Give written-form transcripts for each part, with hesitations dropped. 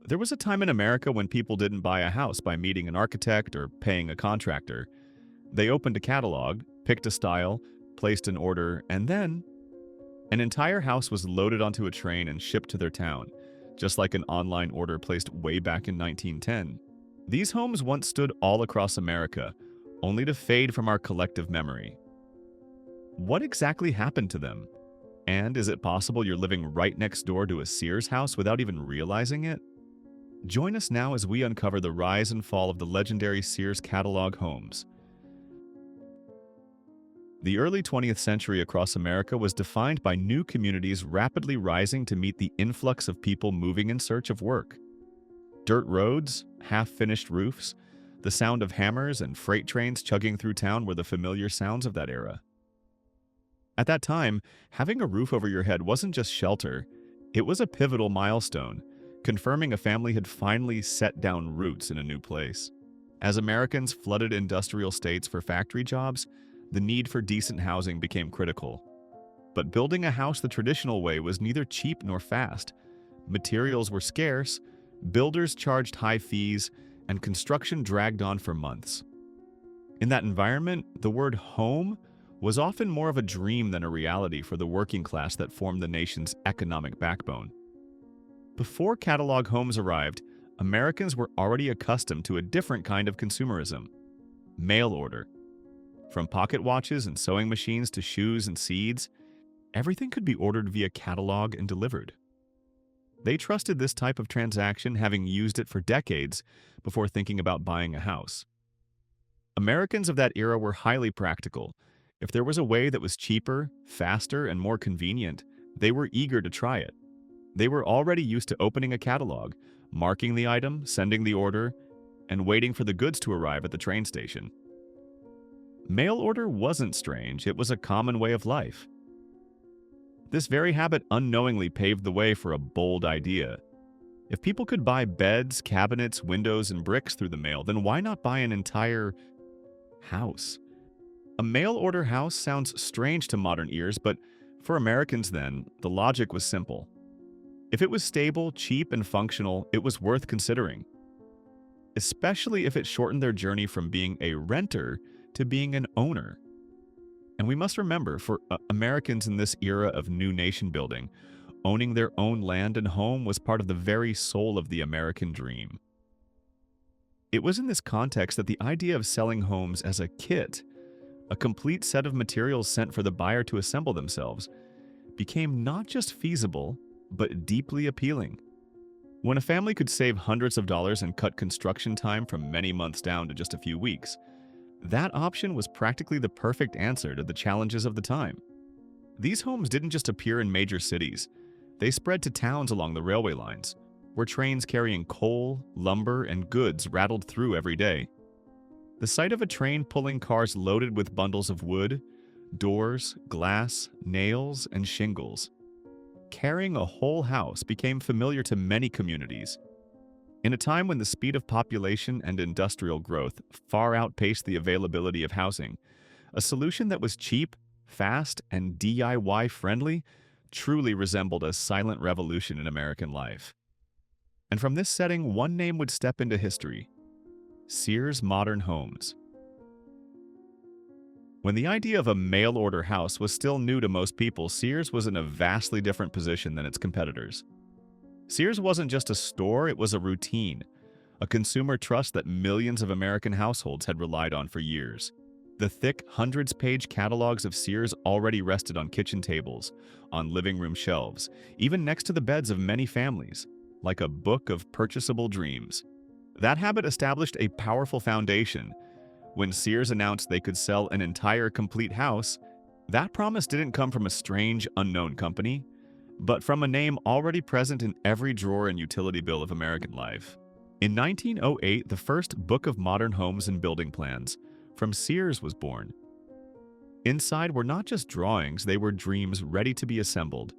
There was a time in America when people didn't buy a house by meeting an architect or paying a contractor. They opened a catalog, picked a style, placed an order, and then an entire house was loaded onto a train and shipped to their town, just like an online order placed way back in 1910. These homes once stood all across America, only to fade from our collective memory. What exactly happened to them? And is it possible you're living right next door to a Sears house without even realizing it? Join us now as we uncover the rise and fall of the legendary Sears catalog homes. The early 20th century across America was defined by new communities rapidly rising to meet the influx of people moving in search of work. Dirt roads, half-finished roofs, the sound of hammers and freight trains chugging through town were the familiar sounds of that era. At that time, having a roof over your head wasn't just shelter, it was a pivotal milestone, confirming a family had finally set down roots in a new place. As Americans flooded industrial states for factory jobs, the need for decent housing became critical. But building a house the traditional way was neither cheap nor fast. Materials were scarce, builders charged high fees, and construction dragged on for months. In that environment, the word home was often more of a dream than a reality for the working class that formed the nation's economic backbone. Before catalog homes arrived, Americans were already accustomed to a different kind of consumerism: mail order. From pocket watches and sewing machines to shoes and seeds, everything could be ordered via catalog and delivered. They trusted this type of transaction, having used it for decades before thinking about buying a house. Americans of that era were highly practical. If there was a way that was cheaper, faster, and more convenient, they were eager to try it. They were already used to opening a catalog, marking the item, sending the order, and waiting for the goods to arrive at the train station. Mail order wasn't strange, it was a common way of life. This very habit unknowingly paved the way for a bold idea. If people could buy beds, cabinets, windows, and bricks through the mail, then why not buy an entire house? A mail order house sounds strange to modern ears, but for Americans then, the logic was simple. If it was stable, cheap, and functional, it was worth considering, especially if it shortened their journey from being a renter to being an owner. And we must remember, for Americans in this era of new nation building, owning their own land and home was part of the very soul of the American dream. It was in this context that the idea of selling homes as a kit, a complete set of materials sent for the buyer to assemble themselves, became not just feasible, but deeply appealing. When a family could save hundreds of dollars and cut construction time from many months down to just a few weeks, that option was practically the perfect answer to the challenges of the time. These homes didn't just appear in major cities. They spread to towns along the railway lines, where trains carrying coal, lumber, and goods rattled through every day. The sight of a train pulling cars loaded with bundles of wood, doors, glass, nails, and shingles, carrying a whole house, became familiar to many communities. In a time when the speed of population and industrial growth far outpaced the availability of housing, a solution that was cheap, fast, and DIY-friendly truly resembled a silent revolution in American life. And from this setting, one name would step into history: Sears Modern Homes. When the idea of a mail-order house was still new to most people, Sears was in a vastly different position than its competitors. Sears wasn't just a store, it was a routine, a consumer trust that millions of American households had relied on for years. The thick, hundreds-page catalogs of Sears already rested on kitchen tables, on living room shelves, even next to the beds of many families, like a book of purchasable dreams. That habit established a powerful foundation. When Sears announced they could sell an entire complete house, that promise didn't come from a strange, unknown company, but from a name already present in every drawer and utility bill of American life. In 1908, the first Book of Modern Homes and Building Plans from Sears was born. Inside were not just drawings, they were dreams ready to be assembled.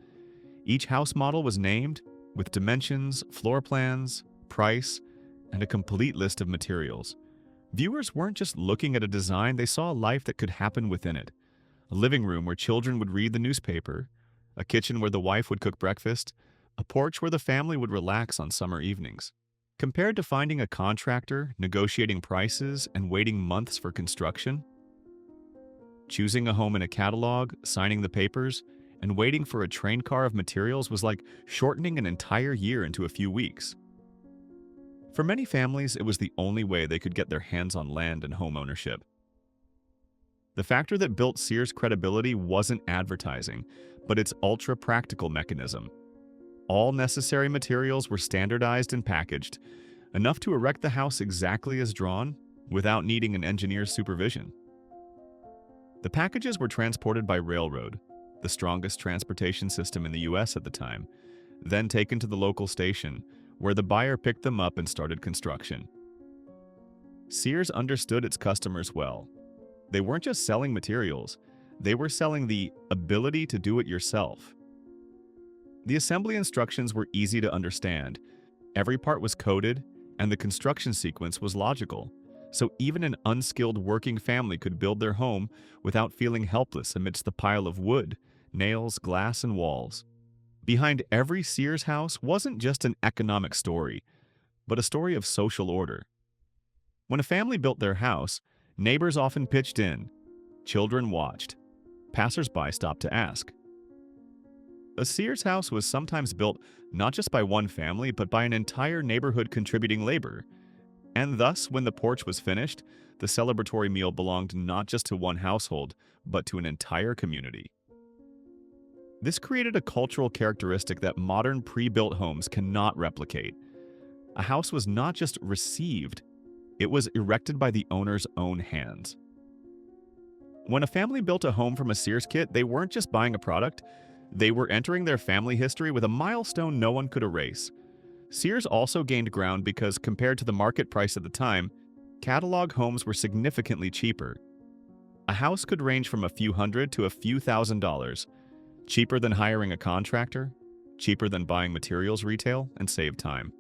Each house model was named, with dimensions, floor plans, price, and a complete list of materials. Viewers weren't just looking at a design, they saw a life that could happen within it. A living room where children would read the newspaper, a kitchen where the wife would cook breakfast, a porch where the family would relax on summer evenings. Compared to finding a contractor, negotiating prices, and waiting months for construction, choosing a home in a catalog, signing the papers, and waiting for a train car of materials was like shortening an entire year into a few weeks. For many families, it was the only way they could get their hands on land and home ownership. The factor that built Sears' credibility wasn't advertising, but its ultra-practical mechanism. All necessary materials were standardized and packaged, enough to erect the house exactly as drawn, without needing an engineer's supervision. The packages were transported by railroad, the strongest transportation system in the US at the time, then taken to the local station, where the buyer picked them up and started construction. Sears understood its customers well. They weren't just selling materials, they were selling the ability to do it yourself. The assembly instructions were easy to understand. Every part was coded, and the construction sequence was logical, so even an unskilled working family could build their home without feeling helpless amidst the pile of wood, nails, glass, and walls. Behind every Sears house wasn't just an economic story, but a story of social order. When a family built their house, neighbors often pitched in, children watched, passers-by stopped to ask. A Sears house was sometimes built not just by one family, but by an entire neighborhood contributing labor. And thus, when the porch was finished, the celebratory meal belonged not just to one household, but to an entire community. This created a cultural characteristic that modern pre-built homes cannot replicate. A house was not just received, it was erected by the owner's own hands. When a family built a home from a Sears kit, they weren't just buying a product, they were entering their family history with a milestone no one could erase. Sears also gained ground because, compared to the market price at the time, catalog homes were significantly cheaper. A house could range from a few hundred to a few $1,000s, cheaper than hiring a contractor, cheaper than buying materials retail, and save time.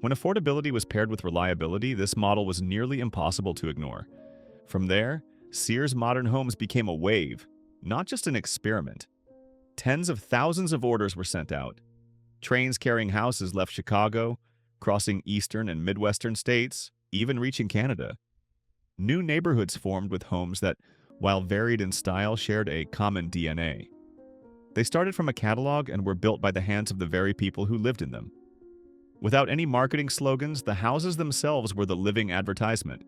When affordability was paired with reliability, this model was nearly impossible to ignore. From there, Sears modern homes became a wave, not just an experiment. Tens of thousands of orders were sent out. Trains carrying houses left Chicago, crossing eastern and midwestern states, even reaching Canada. New neighborhoods formed with homes that, while varied in style, shared a common DNA. They started from a catalog and were built by the hands of the very people who lived in them. Without any marketing slogans, the houses themselves were the living advertisement.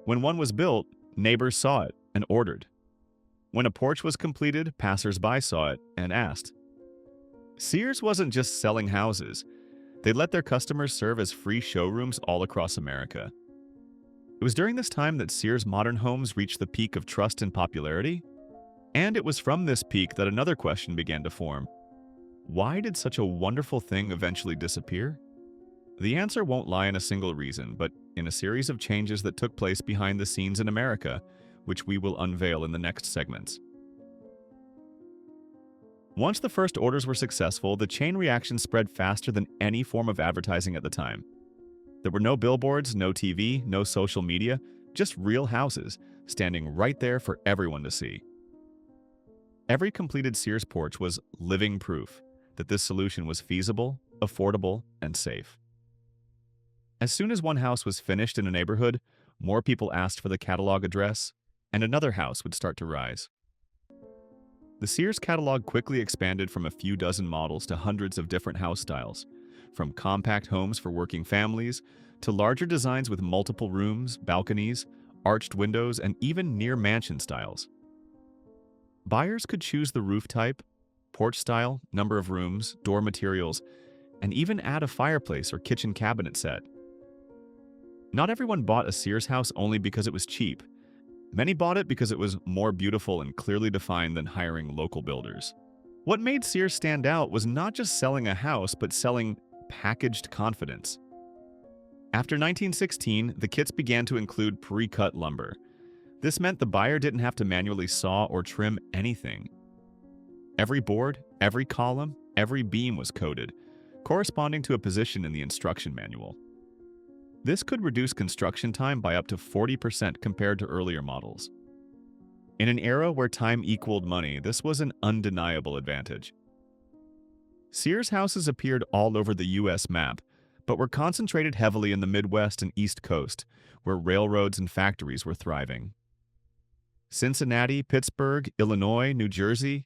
When one was built, neighbors saw it and ordered. When a porch was completed, passers-by saw it and asked. Sears wasn't just selling houses. They let their customers serve as free showrooms all across America. It was during this time that Sears modern homes reached the peak of trust and popularity. And it was from this peak that another question began to form. Why did such a wonderful thing eventually disappear? The answer won't lie in a single reason, but in a series of changes that took place behind the scenes in America, which we will unveil in the next segments. Once the first orders were successful, the chain reaction spread faster than any form of advertising at the time. There were no billboards, no TV, no social media, just real houses, standing right there for everyone to see. Every completed Sears porch was living proof that this solution was feasible, affordable, and safe. As soon as one house was finished in a neighborhood, more people asked for the catalog address, and another house would start to rise. The Sears catalog quickly expanded from a few dozen models to hundreds of different house styles, from compact homes for working families to larger designs with multiple rooms, balconies, arched windows, and even near-mansion styles. Buyers could choose the roof type, porch style, number of rooms, door materials, and even add a fireplace or kitchen cabinet set. Not everyone bought a Sears house only because it was cheap. Many bought it because it was more beautiful and clearly defined than hiring local builders. What made Sears stand out was not just selling a house, but selling packaged confidence. After 1916, the kits began to include pre-cut lumber. This meant the buyer didn't have to manually saw or trim anything. Every board, every column, every beam was coded, corresponding to a position in the instruction manual. This could reduce construction time by up to 40% compared to earlier models. In an era where time equaled money, this was an undeniable advantage. Sears houses appeared all over the U.S. map, but were concentrated heavily in the Midwest and East Coast, where railroads and factories were thriving. Cincinnati, Pittsburgh, Illinois, New Jersey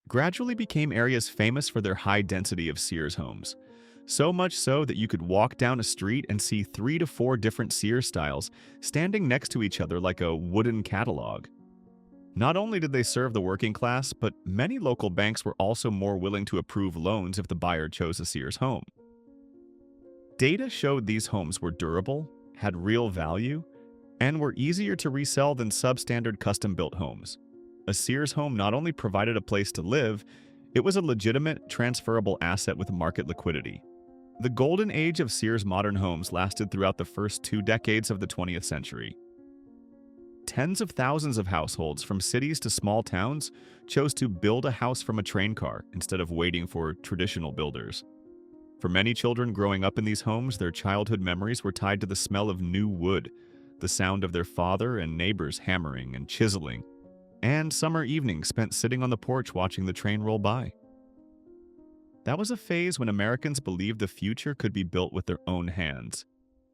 gradually became areas famous for their high density of Sears homes. So much so that you could walk down a street and see 3 to 4 different Sears styles standing next to each other like a wooden catalog. Not only did they serve the working class, but many local banks were also more willing to approve loans if the buyer chose a Sears home. Data showed these homes were durable, had real value, and were easier to resell than substandard custom-built homes. A Sears home not only provided a place to live, it was a legitimate, transferable asset with market liquidity. The golden age of Sears modern homes lasted throughout the first 2 decades of the 20th century. Tens of thousands of households from cities to small towns chose to build a house from a train car instead of waiting for traditional builders. For many children growing up in these homes, their childhood memories were tied to the smell of new wood, the sound of their father and neighbors hammering and chiseling, and summer evenings spent sitting on the porch watching the train roll by. That was a phase when Americans believed the future could be built with their own hands,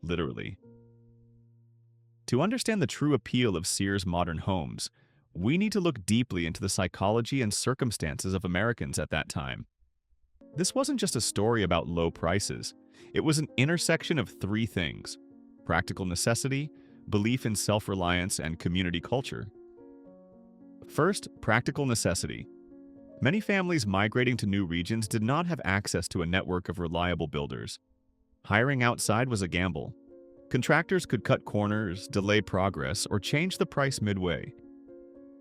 literally. To understand the true appeal of Sears modern homes, we need to look deeply into the psychology and circumstances of Americans at that time. This wasn't just a story about low prices. It was an intersection of 3 things: practical necessity, belief in self-reliance, and community culture. First, practical necessity. Many families migrating to new regions did not have access to a network of reliable builders. Hiring outside was a gamble. Contractors could cut corners, delay progress, or change the price midway.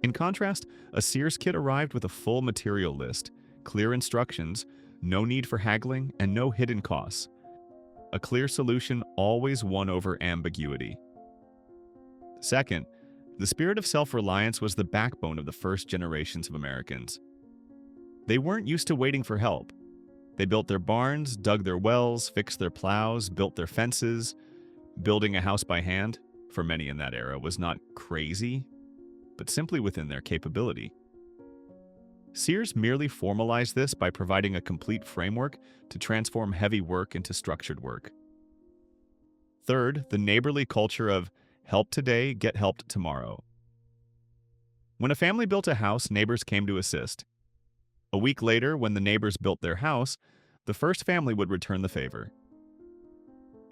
In contrast, a Sears kit arrived with a full material list, clear instructions, no need for haggling, and no hidden costs. A clear solution always won over ambiguity. Second, the spirit of self-reliance was the backbone of the first generations of Americans. They weren't used to waiting for help. They built their barns, dug their wells, fixed their plows, built their fences. Building a house by hand, for many in that era, was not crazy, but simply within their capability. Sears merely formalized this by providing a complete framework to transform heavy work into structured work. Third, the neighborly culture of help today, get helped tomorrow. When a family built a house, neighbors came to assist. A week later, when the neighbors built their house, the first family would return the favor.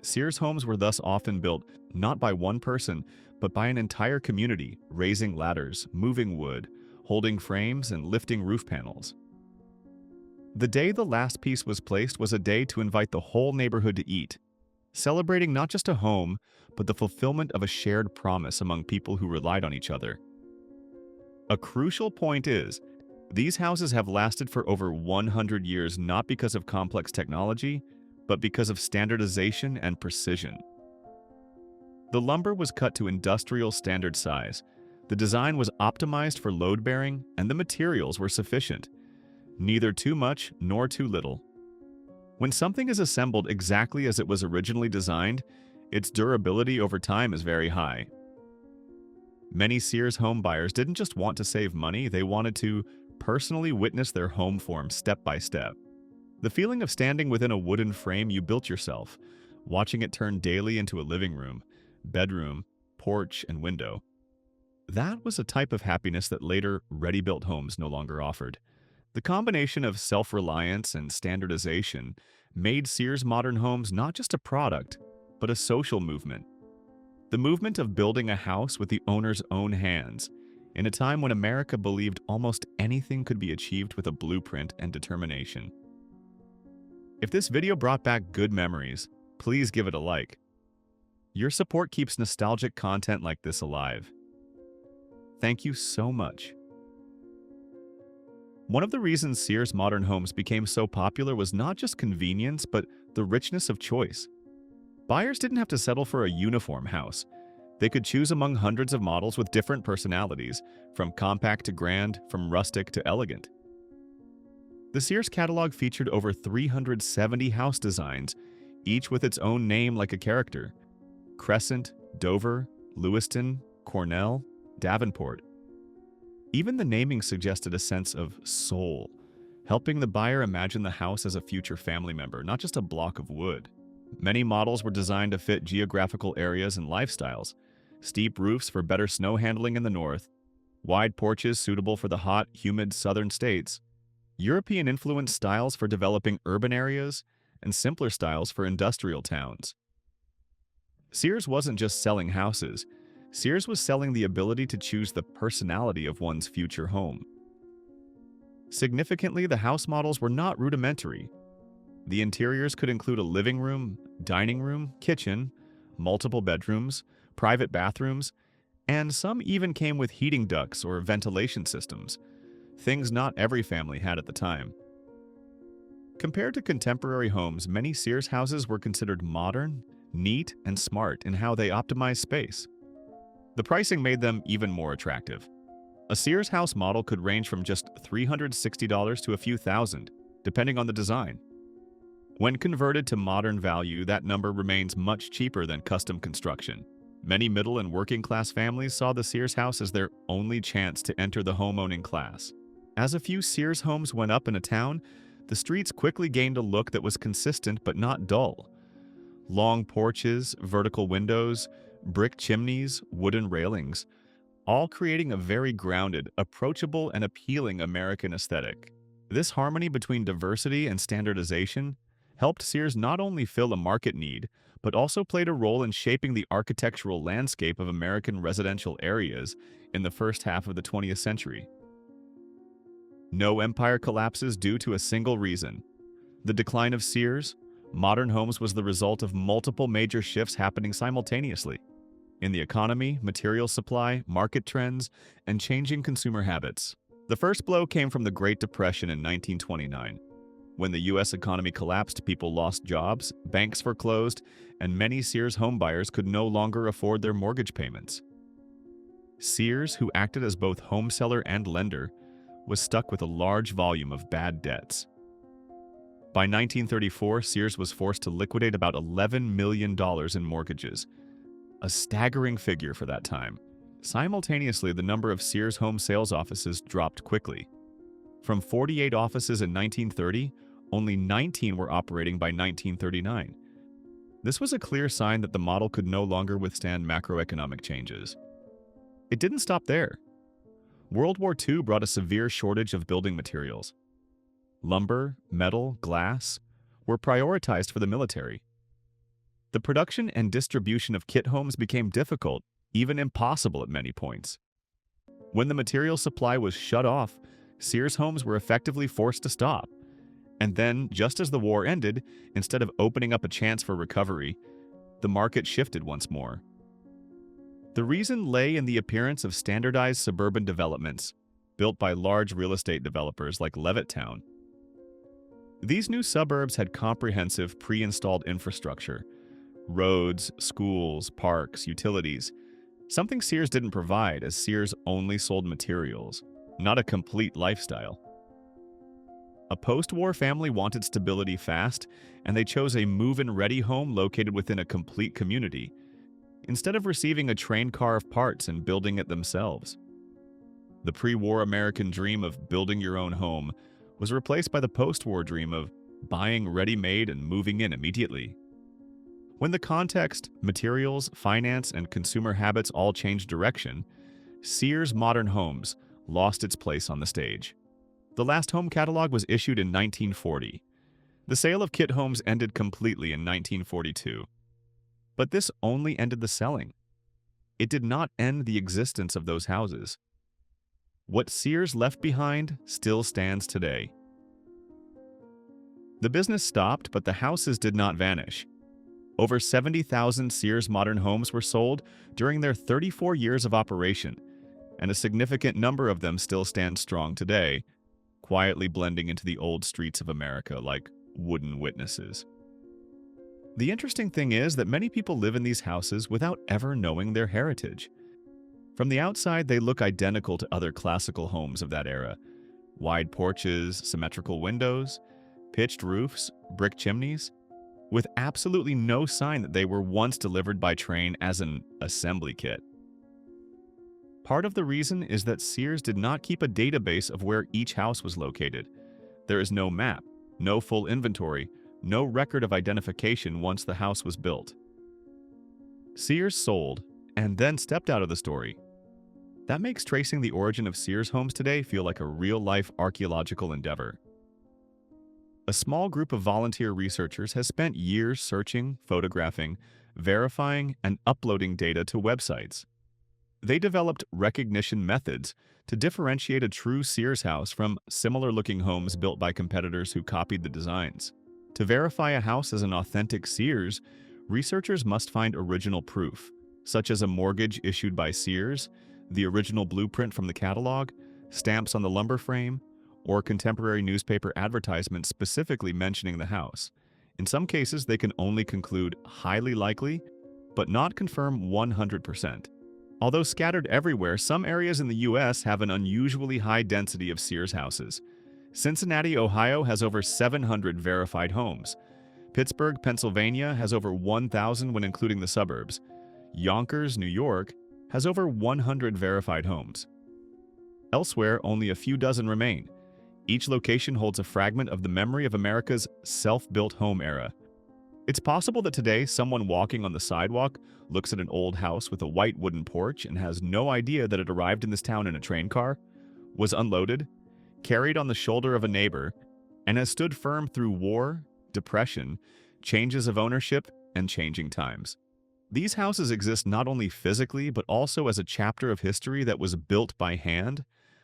Sears homes were thus often built not by one person, but by an entire community, raising ladders, moving wood, holding frames, and lifting roof panels. The day the last piece was placed was a day to invite the whole neighborhood to eat, celebrating not just a home, but the fulfillment of a shared promise among people who relied on each other. A crucial point is, these houses have lasted for over 100 years not because of complex technology, but because of standardization and precision. The lumber was cut to industrial standard size, the design was optimized for load bearing, and the materials were sufficient, neither too much nor too little. When something is assembled exactly as it was originally designed, its durability over time is very high. Many Sears home buyers didn't just want to save money, they wanted to personally witness their home form step by step. The feeling of standing within a wooden frame you built yourself, watching it turn daily into a living room, bedroom, porch, and window. That was a type of happiness that later ready-built homes no longer offered. The combination of self-reliance and standardization made Sears modern homes not just a product, but a social movement. The movement of building a house with the owner's own hands, in a time when America believed almost anything could be achieved with a blueprint and determination. If this video brought back good memories, please give it a like. Your support keeps nostalgic content like this alive. Thank you so much. One of the reasons Sears modern homes became so popular was not just convenience, but the richness of choice. Buyers didn't have to settle for a uniform house. They could choose among hundreds of models with different personalities, from compact to grand, from rustic to elegant. The Sears catalog featured over 370 house designs, each with its own name like a character: Crescent, Dover, Lewiston, Cornell, Davenport. Even the naming suggested a sense of soul, helping the buyer imagine the house as a future family member, not just a block of wood. Many models were designed to fit geographical areas and lifestyles. Steep roofs for better snow handling in the north, wide porches suitable for the hot, humid southern states, European-influenced styles for developing urban areas, and simpler styles for industrial towns. Sears wasn't just selling houses. Sears was selling the ability to choose the personality of one's future home. Significantly, the house models were not rudimentary. The interiors could include a living room, dining room, kitchen, multiple bedrooms, private bathrooms, and some even came with heating ducts or ventilation systems, things not every family had at the time. Compared to contemporary homes, many Sears houses were considered modern, neat, and smart in how they optimized space. The pricing made them even more attractive. A Sears house model could range from just $360 to a few thousand, depending on the design. When converted to modern value, that number remains much cheaper than custom construction. Many middle and working class families saw the Sears house as their only chance to enter the homeowning class. As a few Sears homes went up in a town, the streets quickly gained a look that was consistent but not dull. Long porches, vertical windows, brick chimneys, wooden railings, all creating a very grounded, approachable, and appealing American aesthetic. This harmony between diversity and standardization helped Sears not only fill a market need, but also played a role in shaping the architectural landscape of American residential areas in the first half of the 20th century. No empire collapses due to a single reason. The decline of Sears, modern homes was the result of multiple major shifts happening simultaneously in the economy, material supply, market trends, and changing consumer habits. The first blow came from the Great Depression in 1929. When the U.S. economy collapsed, people lost jobs, banks foreclosed, and many Sears homebuyers could no longer afford their mortgage payments. Sears, who acted as both home seller and lender, was stuck with a large volume of bad debts. By 1934, Sears was forced to liquidate about $11 million in mortgages, a staggering figure for that time. Simultaneously, the number of Sears home sales offices dropped quickly. From 48 offices in 1930, only 19 were operating by 1939. This was a clear sign that the model could no longer withstand macroeconomic changes. It didn't stop there. World War II brought a severe shortage of building materials. Lumber, metal, glass were prioritized for the military. The production and distribution of kit homes became difficult, even impossible at many points. When the material supply was shut off, Sears homes were effectively forced to stop. And then, just as the war ended, instead of opening up a chance for recovery, the market shifted once more. The reason lay in the appearance of standardized suburban developments, built by large real estate developers like Levittown. These new suburbs had comprehensive pre-installed infrastructure: roads, schools, parks, utilities, something Sears didn't provide, as Sears only sold materials, not a complete lifestyle. A post-war family wanted stability fast, and they chose a move-in-ready home located within a complete community, instead of receiving a train car of parts and building it themselves. The pre-war American dream of building your own home was replaced by the post-war dream of buying ready-made and moving in immediately. When the context, materials, finance, and consumer habits all changed direction, Sears Modern Homes lost its place on the stage. The last home catalog was issued in 1940. The sale of kit homes ended completely in 1942. But this only ended the selling. It did not end the existence of those houses. What Sears left behind still stands today. The business stopped, but the houses did not vanish. Over 70,000 Sears Modern Homes were sold during their 34 years of operation, and a significant number of them still stand strong today, quietly blending into the old streets of America like wooden witnesses. The interesting thing is that many people live in these houses without ever knowing their heritage. From the outside, they look identical to other classical homes of that era: wide porches, symmetrical windows, pitched roofs, brick chimneys, with absolutely no sign that they were once delivered by train as an assembly kit. Part of the reason is that Sears did not keep a database of where each house was located. There is no map, no full inventory, no record of identification once the house was built. Sears sold, and then stepped out of the story. That makes tracing the origin of Sears homes today feel like a real-life archaeological endeavor. A small group of volunteer researchers has spent years searching, photographing, verifying, and uploading data to websites. They developed recognition methods to differentiate a true Sears house from similar-looking homes built by competitors who copied the designs. To verify a house as an authentic Sears, researchers must find original proof, such as a mortgage issued by Sears, the original blueprint from the catalog, stamps on the lumber frame, or contemporary newspaper advertisements specifically mentioning the house. In some cases, they can only conclude highly likely, but not confirm 100%. Although scattered everywhere, some areas in the U.S. have an unusually high density of Sears houses. Cincinnati, Ohio has over 700 verified homes. Pittsburgh, Pennsylvania has over 1,000 when including the suburbs. Yonkers, New York has over 100 verified homes. Elsewhere, only a few dozen remain. Each location holds a fragment of the memory of America's self-built home era. It's possible that today someone walking on the sidewalk looks at an old house with a white wooden porch and has no idea that it arrived in this town in a train car, was unloaded, carried on the shoulder of a neighbor, and has stood firm through war, depression, changes of ownership, and changing times. These houses exist not only physically but also as a chapter of history that was built by hand,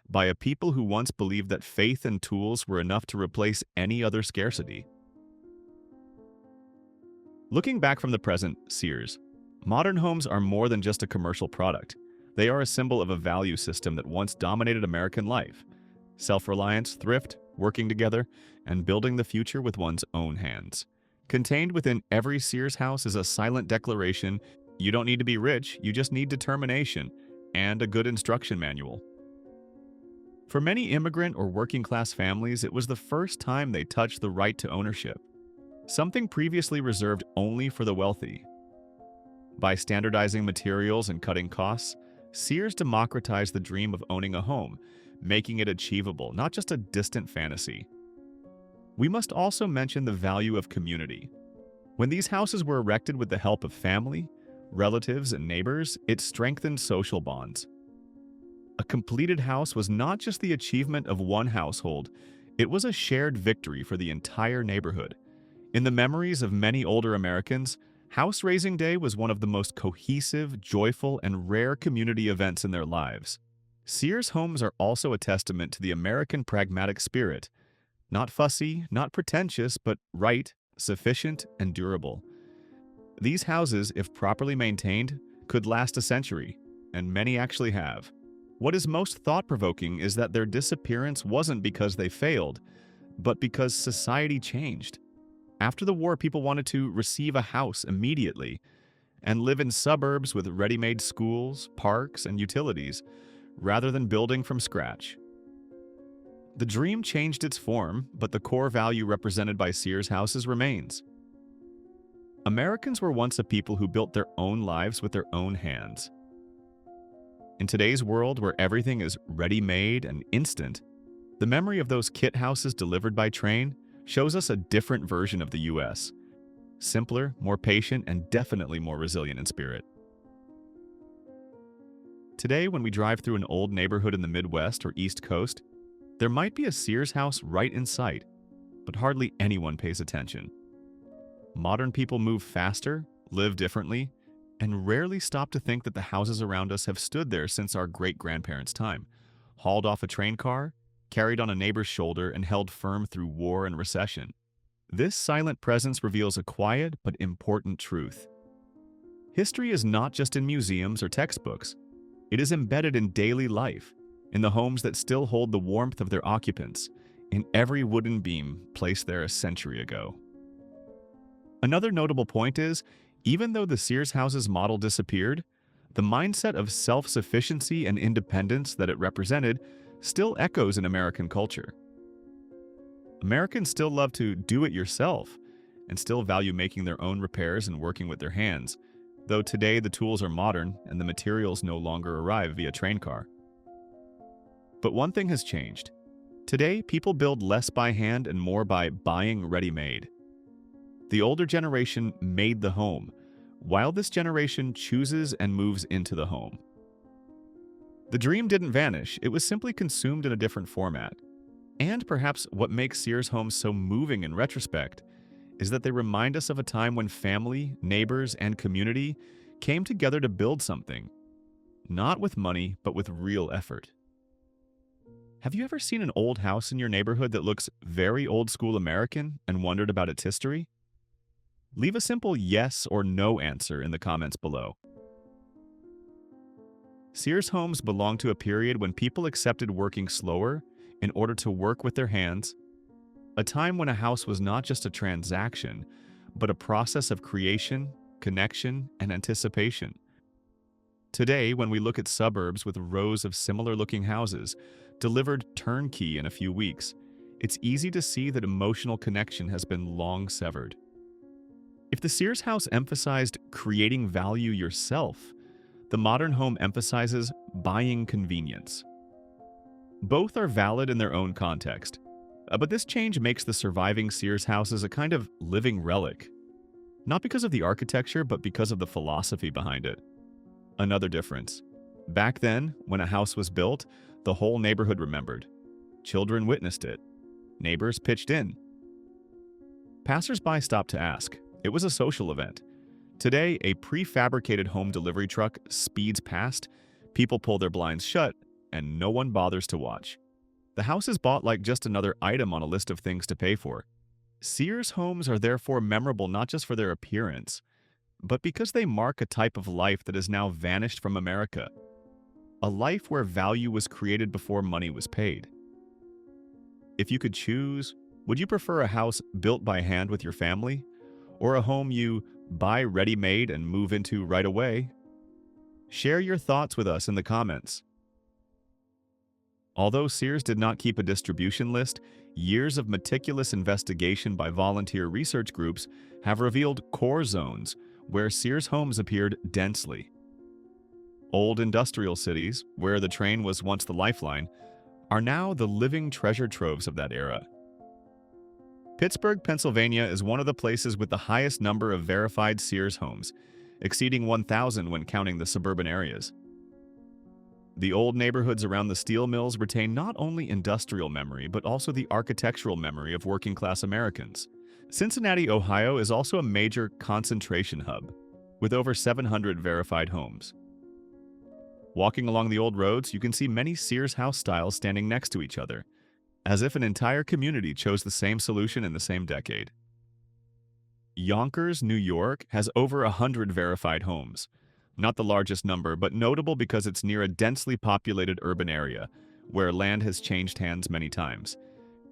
by a people who once believed that faith and tools were enough to replace any other scarcity. Looking back from the present, Sears, modern homes are more than just a commercial product. They are a symbol of a value system that once dominated American life: self-reliance, thrift, working together, and building the future with one's own hands. Contained within every Sears house is a silent declaration: you don't need to be rich, you just need determination and a good instruction manual. For many immigrant or working-class families, it was the first time they touched the right to ownership, something previously reserved only for the wealthy. By standardizing materials and cutting costs, Sears democratized the dream of owning a home, making it achievable, not just a distant fantasy. We must also mention the value of community. When these houses were erected with the help of family, relatives, and neighbors, it strengthened social bonds. A completed house was not just the achievement of one household, it was a shared victory for the entire neighborhood. In the memories of many older Americans, house raising day was one of the most cohesive, joyful, and rare community events in their lives. Sears homes are also a testament to the American pragmatic spirit. Not fussy, not pretentious, but right, sufficient, and durable. These houses, if properly maintained, could last a century, and many actually have. What is most thought-provoking is that their disappearance wasn't because they failed, but because society changed. After the war, people wanted to receive a house immediately and live in suburbs with ready-made schools, parks, and utilities, rather than building from scratch. The dream changed its form, but the core value represented by Sears houses remains. Americans were once a people who built their own lives with their own hands. In today's world, where everything is ready-made and instant, the memory of those kit houses delivered by train shows us a different version of the U.S. Simpler, more patient, and definitely more resilient in spirit. Today, when we drive through an old neighborhood in the Midwest or East Coast, there might be a Sears house right in sight, but hardly anyone pays attention. Modern people move faster, live differently, and rarely stop to think that the houses around us have stood there since our great-grandparents' time, hauled off a train car, carried on a neighbor's shoulder, and held firm through war and recession. This silent presence reveals a quiet but important truth. History is not just in museums or textbooks. It is embedded in daily life, in the homes that still hold the warmth of their occupants, in every wooden beam placed there a century ago. Another notable point is, even though the Sears houses model disappeared, the mindset of self-sufficiency and independence that it represented still echoes in American culture. Americans still love to do it yourself and still value making their own repairs and working with their hands, though today the tools are modern and the materials no longer arrive via train car. But one thing has changed. Today, people build less by hand and more by buying ready-made. The older generation made the home, while this generation chooses and moves into the home. The dream didn't vanish, it was simply consumed in a different format. And perhaps what makes Sears homes so moving in retrospect is that they remind us of a time when family, neighbors, and community came together to build something, not with money, but with real effort. Have you ever seen an old house in your neighborhood that looks very old school American and wondered about its history? Leave a simple yes or no answer in the comments below. Sears homes belong to a period when people accepted working slower in order to work with their hands, a time when a house was not just a transaction, but a process of creation, connection, and anticipation. Today, when we look at suburbs with rows of similar-looking houses, delivered turnkey in a few weeks, it's easy to see that emotional connection has been long severed. If the Sears house emphasized creating value yourself, the modern home emphasizes buying convenience. Both are valid in their own context, but this change makes the surviving Sears houses a kind of living relic. Not because of the architecture, but because of the philosophy behind it. Another difference. Back then, when a house was built, the whole neighborhood remembered. Children witnessed it. Neighbors pitched in. Passers-by stopped to ask. It was a social event. Today, a prefabricated home delivery truck speeds past, people pull their blinds shut, and no one bothers to watch. The house is bought like just another item on a list of things to pay for. Sears homes are therefore memorable not just for their appearance, but because they mark a type of life that has now vanished from America. A life where value was created before money was paid. If you could choose, would you prefer a house built by hand with your family, or a home you buy ready-made and move into right away? Share your thoughts with us in the comments. Although Sears did not keep a distribution list, years of meticulous investigation by volunteer research groups have revealed core zones where Sears homes appeared densely. Old industrial cities, where the train was once the lifeline, are now the living treasure troves of that era. Pittsburgh, Pennsylvania is one of the places with the highest number of verified Sears homes, exceeding 1,000 when counting the suburban areas. The old neighborhoods around the steel mills retain not only industrial memory, but also the architectural memory of working-class Americans. Cincinnati, Ohio is also a major concentration hub, with over 700 verified homes. Walking along the old roads, you can see many Sears house styles standing next to each other, as if an entire community chose the same solution in the same decade. Yonkers, New York has over 100 verified homes. Not the largest number, but notable because it's near a densely populated urban area, where land has changed hands many times.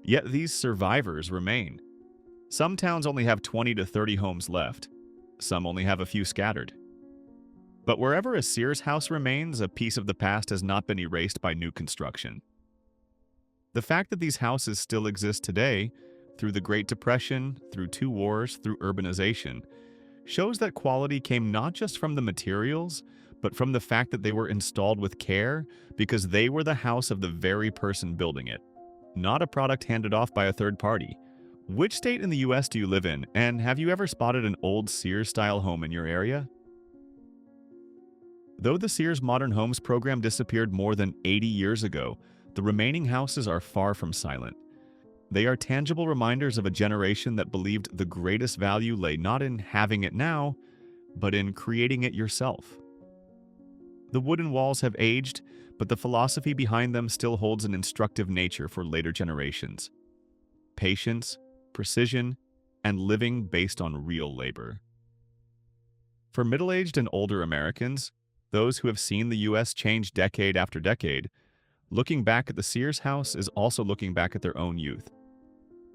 Yet these survivors remain. Some towns only have 20 to 30 homes left. Some only have a few scattered. But wherever a Sears house remains, a piece of the past has not been erased by new construction. The fact that these houses still exist today, through the Great Depression, through 2 wars, through urbanization, shows that quality came not just from the materials, but from the fact that they were installed with care because they were the house of the very person building it, not a product handed off by a third party. Which state in the US do you live in, and have you ever spotted an old Sears-style home in your area? Though the Sears Modern Homes program disappeared more than 80 years ago, the remaining houses are far from silent. They are tangible reminders of a generation that believed the greatest value lay not in having it now, but in creating it yourself. The wooden walls have aged, but the philosophy behind them still holds an instructive nature for later generations. Patience, precision, and living based on real labor. For middle-aged and older Americans, those who have seen the U.S. change decade after decade, looking back at the Sears house is also looking back at their own youth.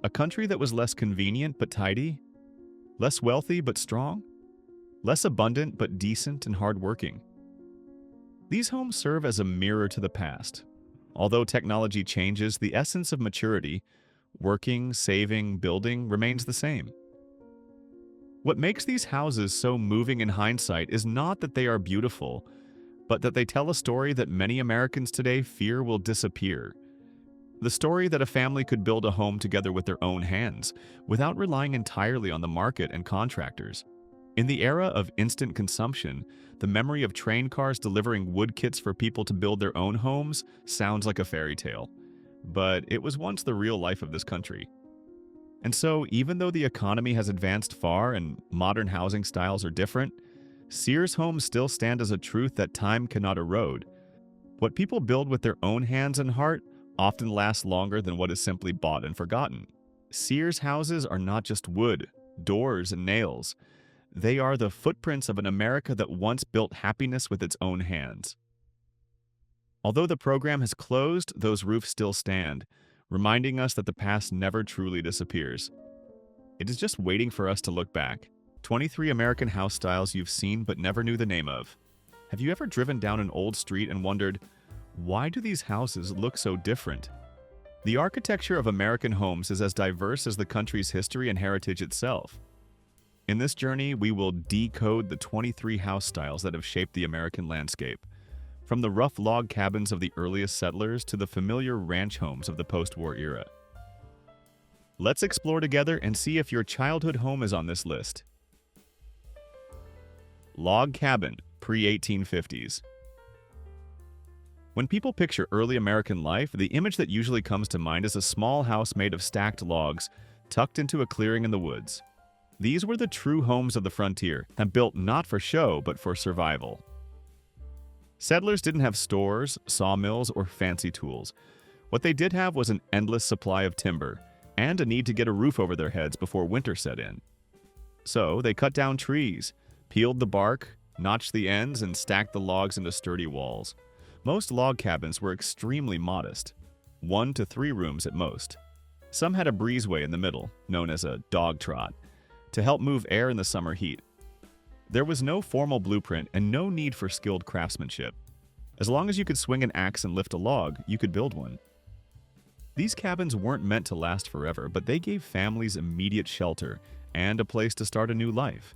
A country that was less convenient but tidy, less wealthy but strong, less abundant but decent and hardworking. These homes serve as a mirror to the past. Although technology changes, the essence of maturity, working, saving, building, remains the same. What makes these houses so moving in hindsight is not that they are beautiful, but that they tell a story that many Americans today fear will disappear. The story that a family could build a home together with their own hands, without relying entirely on the market and contractors. In the era of instant consumption, the memory of train cars delivering wood kits for people to build their own homes sounds like a fairy tale. But it was once the real life of this country. And so, even though the economy has advanced far and modern housing styles are different, Sears homes still stand as a truth that time cannot erode. What people build with their own hands and heart often lasts longer than what is simply bought and forgotten. Sears houses are not just wood, doors, and nails. They are the footprints of an America that once built happiness with its own hands. Although the program has closed, those roofs still stand, reminding us that the past never truly disappears. It is just waiting for us to look back. 23 American house styles you've seen but never knew the name of. Have you ever driven down an old street and wondered, why do these houses look so different? The architecture of American homes is as diverse as the country's history and heritage itself. In this journey, we will decode the 23 house styles that have shaped the American landscape, from the rough log cabins of the earliest settlers to the familiar ranch homes of the post-war era. Let's explore together and see if your childhood home is on this list. Log cabin, pre-1850s. When people picture early American life, the image that usually comes to mind is a small house made of stacked logs, tucked into a clearing in the woods. These were the true homes of the frontier, and built not for show, but for survival. Settlers didn't have stores, sawmills, or fancy tools. What they did have was an endless supply of timber, and a need to get a roof over their heads before winter set in. So they cut down trees, peeled the bark, notched the ends, and stacked the logs into sturdy walls. Most log cabins were extremely modest, 1 to 3 rooms at most. Some had a breezeway in the middle, known as a dog trot, to help move air in the summer heat. There was no formal blueprint and no need for skilled craftsmanship. As long as you could swing an axe and lift a log, you could build one. These cabins weren't meant to last forever, but they gave families immediate shelter and a place to start a new life.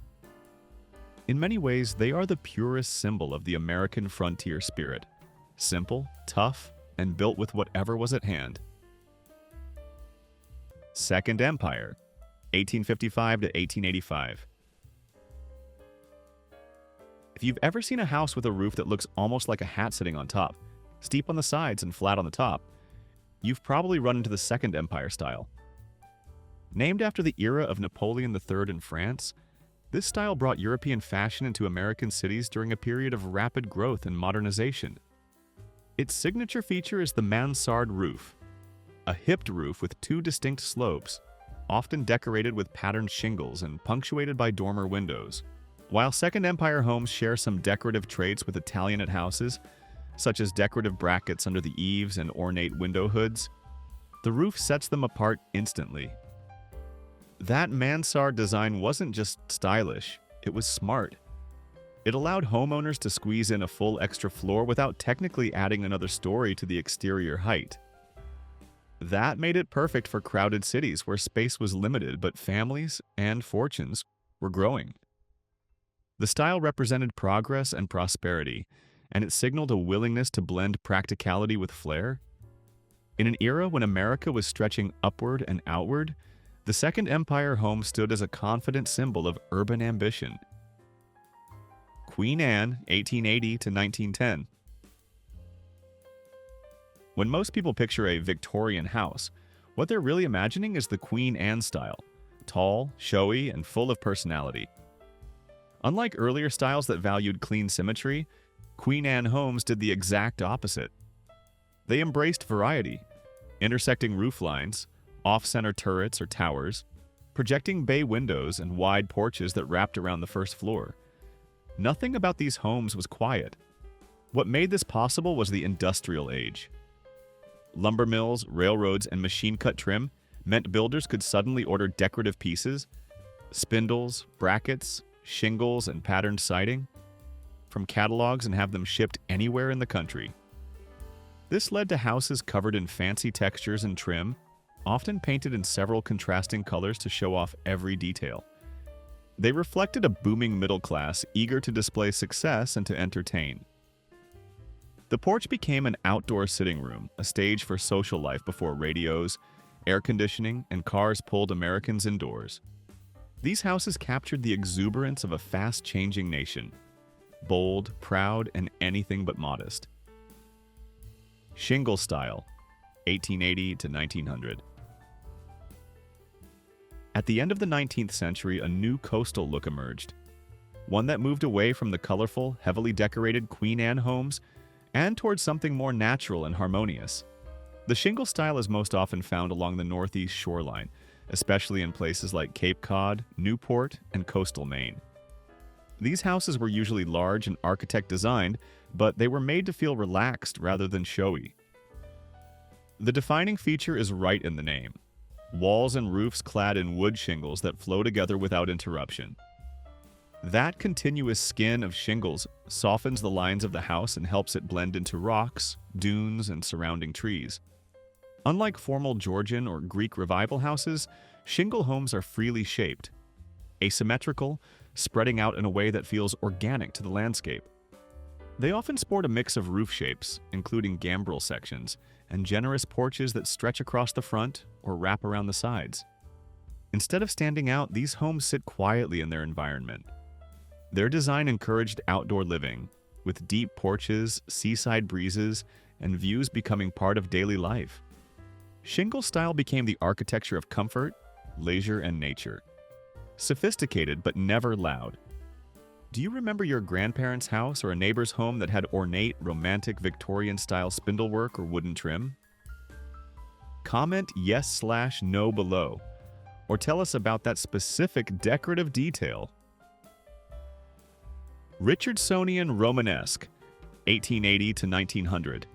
In many ways, they are the purest symbol of the American frontier spirit. Simple, tough, and built with whatever was at hand. Second Empire, 1855 to 1885. If you've ever seen a house with a roof that looks almost like a hat sitting on top, steep on the sides and flat on the top, you've probably run into the Second Empire style. Named after the era of Napoleon III in France, this style brought European fashion into American cities during a period of rapid growth and modernization. Its signature feature is the mansard roof, a hipped roof with 2 distinct slopes, often decorated with patterned shingles and punctuated by dormer windows. While Second Empire homes share some decorative traits with Italianate houses, such as decorative brackets under the eaves and ornate window hoods, the roof sets them apart instantly. That mansard design wasn't just stylish, it was smart. It allowed homeowners to squeeze in a full extra floor without technically adding another story to the exterior height. That made it perfect for crowded cities where space was limited but families and fortunes were growing. The style represented progress and prosperity, and it signaled a willingness to blend practicality with flair. In an era when America was stretching upward and outward, the Second Empire home stood as a confident symbol of urban ambition. Queen Anne, 1880 to 1910. When most people picture a Victorian house, what they're really imagining is the Queen Anne style, tall, showy, and full of personality. Unlike earlier styles that valued clean symmetry, Queen Anne homes did the exact opposite. They embraced variety, intersecting roof lines, off-center turrets or towers, projecting bay windows and wide porches that wrapped around the first floor. Nothing about these homes was quiet. What made this possible was the industrial age. Lumber mills, railroads, and machine-cut trim meant builders could suddenly order decorative pieces, spindles, brackets, shingles, and patterned siding from catalogs and have them shipped anywhere in the country. This led to houses covered in fancy textures and trim, often painted in several contrasting colors to show off every detail. They reflected a booming middle class eager to display success and to entertain. The porch became an outdoor sitting room, a stage for social life before radios, air conditioning, and cars pulled Americans indoors. These houses captured the exuberance of a fast-changing nation, bold, proud, and anything but modest. Shingle style, 1880 to 1900. At the end of the 19th century, a new coastal look emerged, one that moved away from the colorful, heavily decorated Queen Anne homes and towards something more natural and harmonious. The shingle style is most often found along the northeast shoreline, especially in places like Cape Cod, Newport, and coastal Maine. These houses were usually large and architect-designed, but they were made to feel relaxed rather than showy. The defining feature is right in the name: walls and roofs clad in wood shingles that flow together without interruption. That continuous skin of shingles softens the lines of the house and helps it blend into rocks, dunes, and surrounding trees. Unlike formal Georgian or Greek Revival houses, shingle homes are freely shaped, asymmetrical, spreading out in a way that feels organic to the landscape. They often sport a mix of roof shapes, including gambrel sections, and generous porches that stretch across the front or wrap around the sides. Instead of standing out, these homes sit quietly in their environment. Their design encouraged outdoor living, with deep porches, seaside breezes, and views becoming part of daily life. Shingle style became the architecture of comfort, leisure, and nature. Sophisticated but never loud. Do you remember your grandparents' house or a neighbor's home that had ornate, romantic, Victorian-style spindlework or wooden trim? Comment yes/no below, or tell us about that specific decorative detail. Richardsonian Romanesque, 1880 to 1900.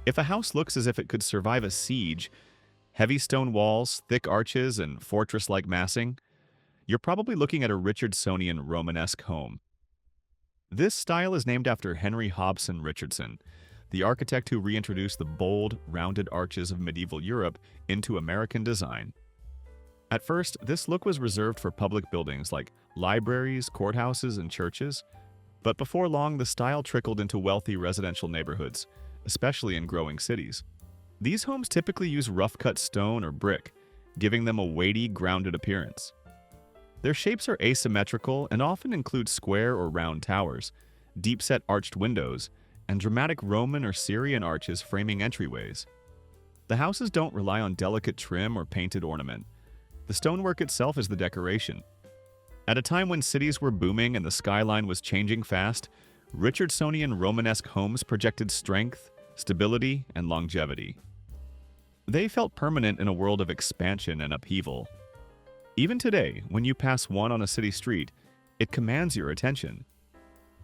If a house looks as if it could survive a siege, heavy stone walls, thick arches, and fortress-like massing, you're probably looking at a Richardsonian Romanesque home. This style is named after Henry Hobson Richardson, the architect who reintroduced the bold, rounded arches of medieval Europe into American design. At first, this look was reserved for public buildings like libraries, courthouses, and churches, but before long the style trickled into wealthy residential neighborhoods, especially in growing cities. These homes typically use rough-cut stone or brick, giving them a weighty, grounded appearance. Their shapes are asymmetrical and often include square or round towers, deep-set arched windows, and dramatic Roman or Syrian arches framing entryways. The houses don't rely on delicate trim or painted ornament. The stonework itself is the decoration. At a time when cities were booming and the skyline was changing fast, Richardsonian Romanesque homes projected strength, stability, and longevity. They felt permanent in a world of expansion and upheaval. Even today, when you pass one on a city street, it commands your attention.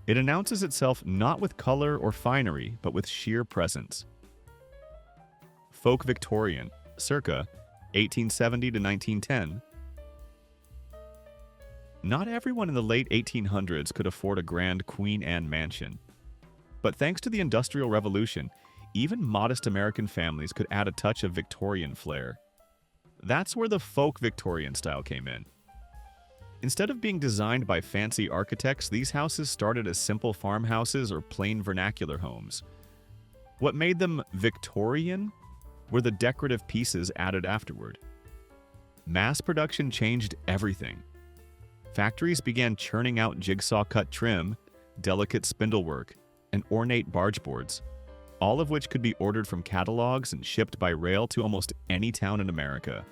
It announces itself not with color or finery, but with sheer presence. Folk Victorian, circa 1870 to 1910. Not everyone in the late 1800s could afford a grand Queen Anne mansion. But thanks to the Industrial Revolution, even modest American families could add a touch of Victorian flair. That's where the folk Victorian style came in. Instead of being designed by fancy architects, these houses started as simple farmhouses or plain vernacular homes. What made them Victorian were the decorative pieces added afterward. Mass production changed everything. Factories began churning out jigsaw-cut trim, delicate spindlework, and ornate barge boards, all of which could be ordered from catalogs and shipped by rail to almost any town in America.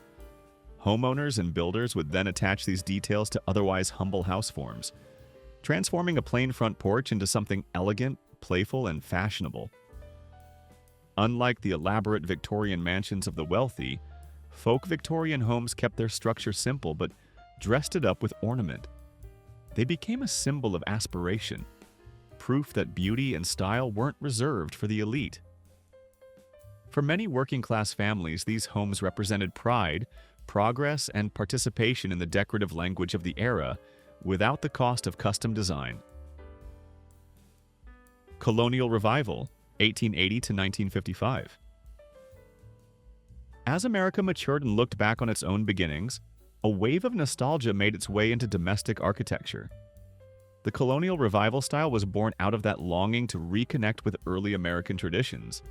Homeowners and builders would then attach these details to otherwise humble house forms, transforming a plain front porch into something elegant, playful, and fashionable. Unlike the elaborate Victorian mansions of the wealthy, folk Victorian homes kept their structure simple but dressed it up with ornament. They became a symbol of aspiration, proof that beauty and style weren't reserved for the elite. For many working-class families, these homes represented pride, progress, and participation in the decorative language of the era without the cost of custom design. Colonial Revival, 1880 to 1955. As America matured and looked back on its own beginnings, a wave of nostalgia made its way into domestic architecture. The colonial revival style was born out of that longing to reconnect with early American traditions.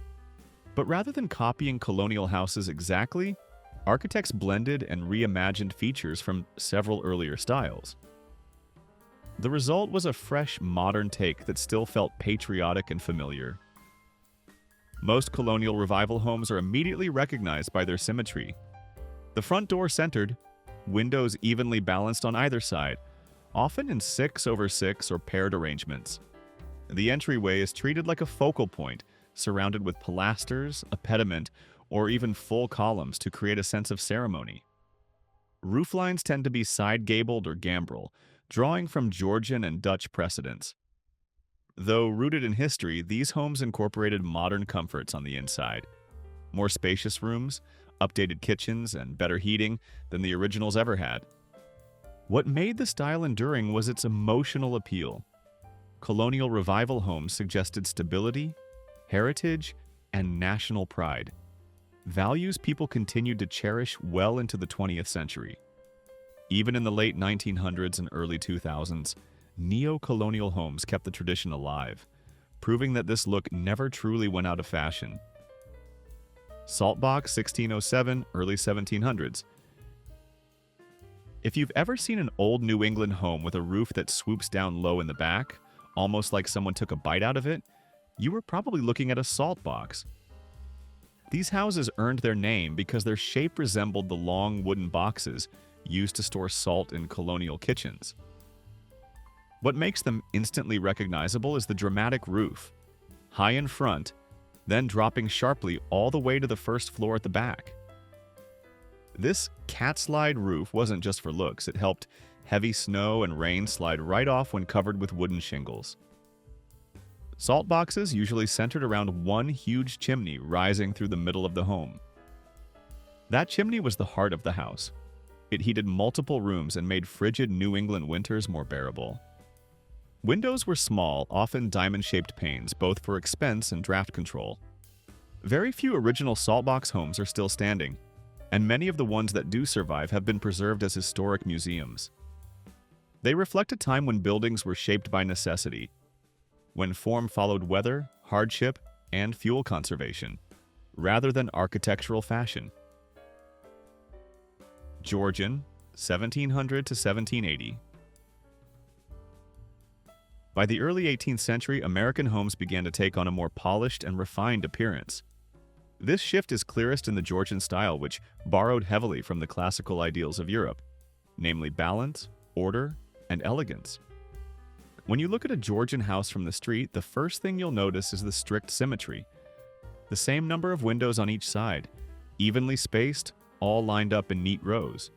But rather than copying colonial houses exactly, architects blended and reimagined features from several earlier styles. The result was a fresh, modern take that still felt patriotic and familiar. Most colonial revival homes are immediately recognized by their symmetry. The front door centered, windows evenly balanced on either side, often in 6/6 or paired arrangements. The entryway is treated like a focal point, surrounded with pilasters, a pediment, or even full columns to create a sense of ceremony. Rooflines tend to be side-gabled or gambrel, drawing from Georgian and Dutch precedents. Though rooted in history, these homes incorporated modern comforts on the inside. More spacious rooms, updated kitchens, and better heating than the originals ever had. What made the style enduring was its emotional appeal. Colonial revival homes suggested stability, heritage, and national pride. Values people continued to cherish well into the 20th century. Even in the late 1900s and early 2000s, neo-colonial homes kept the tradition alive, proving that this look never truly went out of fashion. Saltbox 1607, early 1700s. If you've ever seen an old New England home with a roof that swoops down low in the back, almost like someone took a bite out of it, you were probably looking at a salt box. These houses earned their name because their shape resembled the long wooden boxes used to store salt in colonial kitchens. What makes them instantly recognizable is the dramatic roof, high in front, then dropping sharply all the way to the first floor at the back. This cat-slide roof wasn't just for looks, it helped heavy snow and rain slide right off when covered with wooden shingles. Salt boxes usually centered around one huge chimney rising through the middle of the home. That chimney was the heart of the house. It heated multiple rooms and made frigid New England winters more bearable. Windows were small, often diamond-shaped panes, both for expense and draft control. Very few original saltbox homes are still standing, and many of the ones that do survive have been preserved as historic museums. They reflect a time when buildings were shaped by necessity, when form followed weather, hardship, and fuel conservation, rather than architectural fashion. Georgian, 1700 to 1780. By the early 18th century, American homes began to take on a more polished and refined appearance. This shift is clearest in the Georgian style, which borrowed heavily from the classical ideals of Europe, namely balance, order, and elegance. When you look at a Georgian house from the street, the first thing you'll notice is the strict symmetry. The same number of windows on each side, evenly spaced, all lined up in neat rows.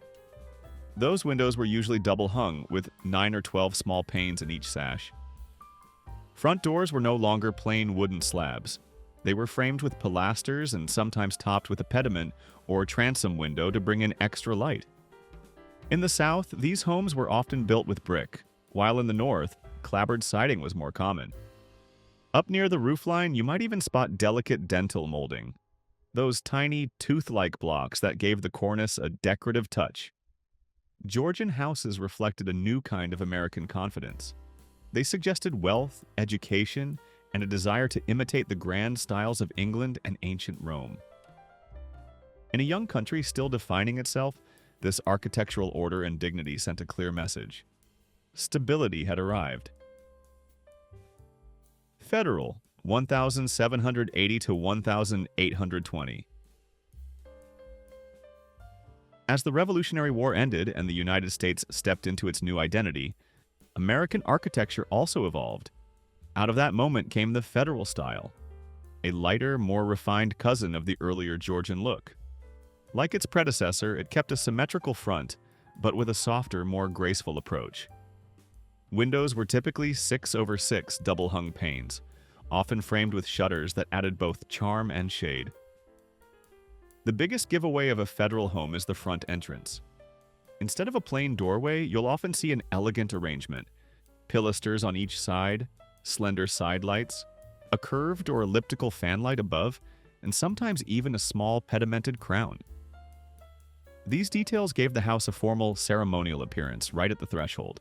Those windows were usually double hung, with 9 or 12 small panes in each sash. Front doors were no longer plain wooden slabs. They were framed with pilasters and sometimes topped with a pediment or transom window to bring in extra light. In the South, these homes were often built with brick, while in the North, clapboard siding was more common. Up near the roofline, you might even spot delicate dentil molding, those tiny, tooth-like blocks that gave the cornice a decorative touch. Georgian houses reflected a new kind of American confidence. They suggested wealth, education, and a desire to imitate the grand styles of England and ancient Rome. In a young country still defining itself, this architectural order and dignity sent a clear message. Stability had arrived. Federal, 1780 to 1820. As the Revolutionary War ended and the United States stepped into its new identity, American architecture also evolved. Out of that moment came the federal style, a lighter, more refined cousin of the earlier Georgian look. Like its predecessor, it kept a symmetrical front, but with a softer, more graceful approach. Windows were typically 6/6 double-hung panes, often framed with shutters that added both charm and shade. The biggest giveaway of a federal home is the front entrance. Instead of a plain doorway, you'll often see an elegant arrangement. Pilasters on each side, slender side lights, a curved or elliptical fanlight above, and sometimes even a small pedimented crown. These details gave the house a formal, ceremonial appearance right at the threshold.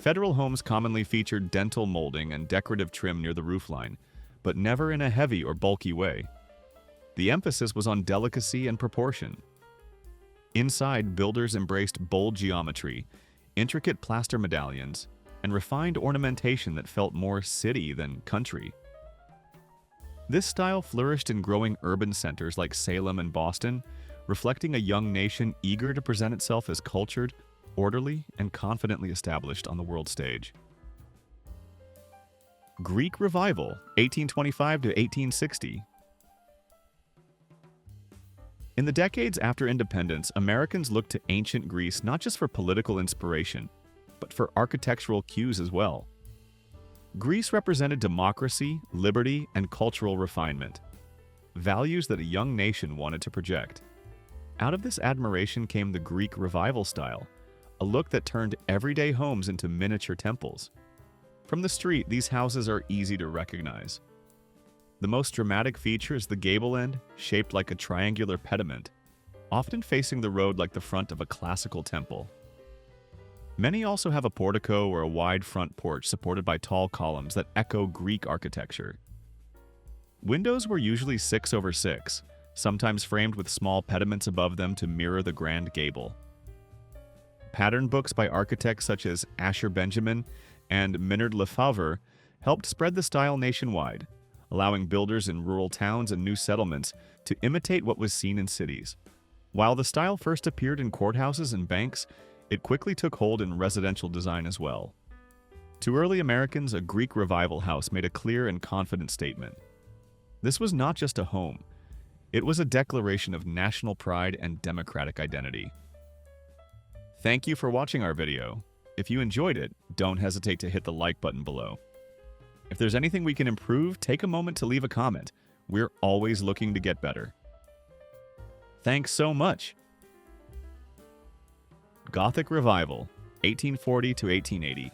Federal homes commonly featured dentil molding and decorative trim near the roofline, but never in a heavy or bulky way. The emphasis was on delicacy and proportion. Inside, builders embraced bold geometry, intricate plaster medallions, and refined ornamentation that felt more city than country. This style flourished in growing urban centers like Salem and Boston, reflecting a young nation eager to present itself as cultured, orderly, and confidently established on the world stage. Greek Revival, 1825 to 1860. In the decades after independence, Americans looked to ancient Greece not just for political inspiration, but for architectural cues as well. Greece represented democracy, liberty, and cultural refinement, values that a young nation wanted to project. Out of this admiration came the Greek Revival style, a look that turned everyday homes into miniature temples. From the street, these houses are easy to recognize. The most dramatic feature is the gable end, shaped like a triangular pediment, often facing the road like the front of a classical temple. Many also have a portico or a wide front porch supported by tall columns that echo Greek architecture. Windows were usually 6/6, sometimes framed with small pediments above them to mirror the grand gable. Pattern books by architects such as Asher Benjamin and Minard Lefebvre helped spread the style nationwide, allowing builders in rural towns and new settlements to imitate what was seen in cities. While the style first appeared in courthouses and banks, it quickly took hold in residential design as well. To early Americans, a Greek Revival house made a clear and confident statement. This was not just a home, it was a declaration of national pride and democratic identity. Thank you for watching our video. If you enjoyed it, don't hesitate to hit the like button below. If there's anything we can improve, take a moment to leave a comment. We're always looking to get better. Thanks so much. Gothic Revival, 1840 to 1880.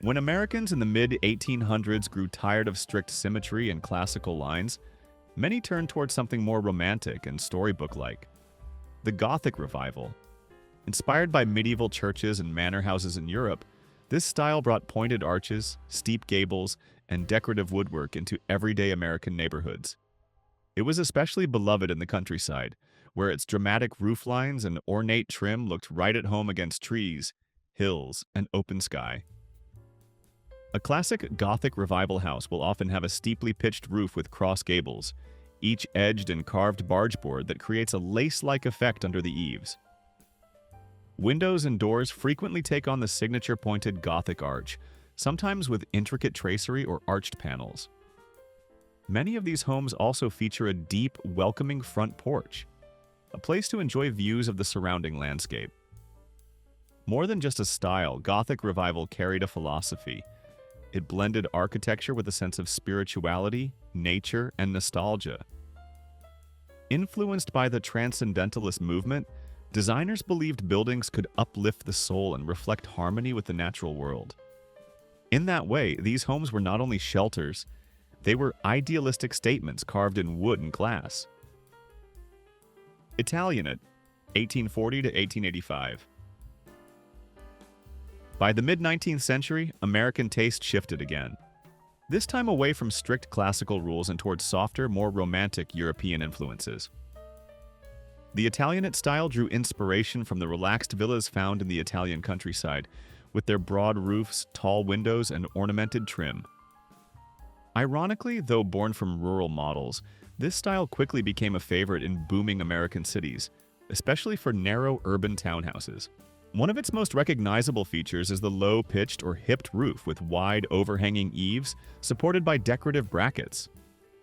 When Americans in the mid-1800s grew tired of strict symmetry and classical lines, many turned towards something more romantic and storybook-like. The Gothic Revival. Inspired by medieval churches and manor houses in Europe, this style brought pointed arches, steep gables, and decorative woodwork into everyday American neighborhoods. It was especially beloved in the countryside, where its dramatic rooflines and ornate trim looked right at home against trees, hills, and open sky. A classic Gothic Revival house will often have a steeply pitched roof with cross gables, each edged and carved bargeboard that creates a lace-like effect under the eaves. Windows and doors frequently take on the signature pointed Gothic arch, sometimes with intricate tracery or arched panels. Many of these homes also feature a deep, welcoming front porch, a place to enjoy views of the surrounding landscape. More than just a style, Gothic Revival carried a philosophy. It blended architecture with a sense of spirituality, nature, and nostalgia. Influenced by the Transcendentalist movement, designers believed buildings could uplift the soul and reflect harmony with the natural world. In that way, these homes were not only shelters, they were idealistic statements carved in wood and glass. Italianate, 1840 to 1885. By the mid-19th century, American taste shifted again. This time away from strict classical rules and towards softer, more romantic European influences. The Italianate style drew inspiration from the relaxed villas found in the Italian countryside, with their broad roofs, tall windows, and ornamented trim. Ironically, though born from rural models, this style quickly became a favorite in booming American cities, especially for narrow urban townhouses. One of its most recognizable features is the low-pitched or hipped roof with wide overhanging eaves supported by decorative brackets,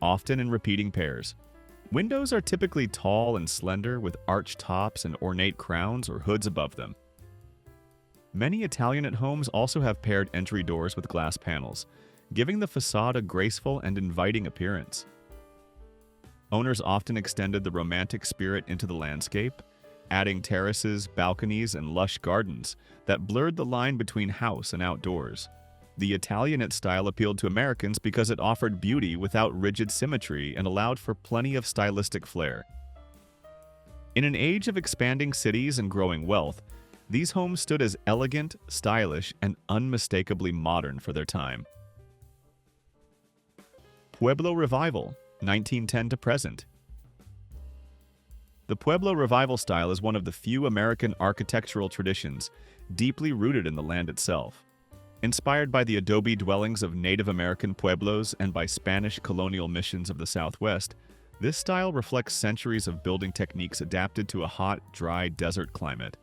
often in repeating pairs. Windows are typically tall and slender with arched tops and ornate crowns or hoods above them. Many Italianate homes also have paired entry doors with glass panels, giving the facade a graceful and inviting appearance. Owners often extended the romantic spirit into the landscape, adding terraces, balconies, and lush gardens that blurred the line between house and outdoors. The Italianate style appealed to Americans because it offered beauty without rigid symmetry and allowed for plenty of stylistic flair. In an age of expanding cities and growing wealth, These homes stood as elegant, stylish, and unmistakably modern for their time. Pueblo Revival, 1910 to present. The Pueblo Revival style is one of the few American architectural traditions deeply rooted in the land itself. Inspired by the adobe dwellings of Native American pueblos and by Spanish colonial missions of the Southwest, this style reflects centuries of building techniques adapted to a hot, dry desert climate.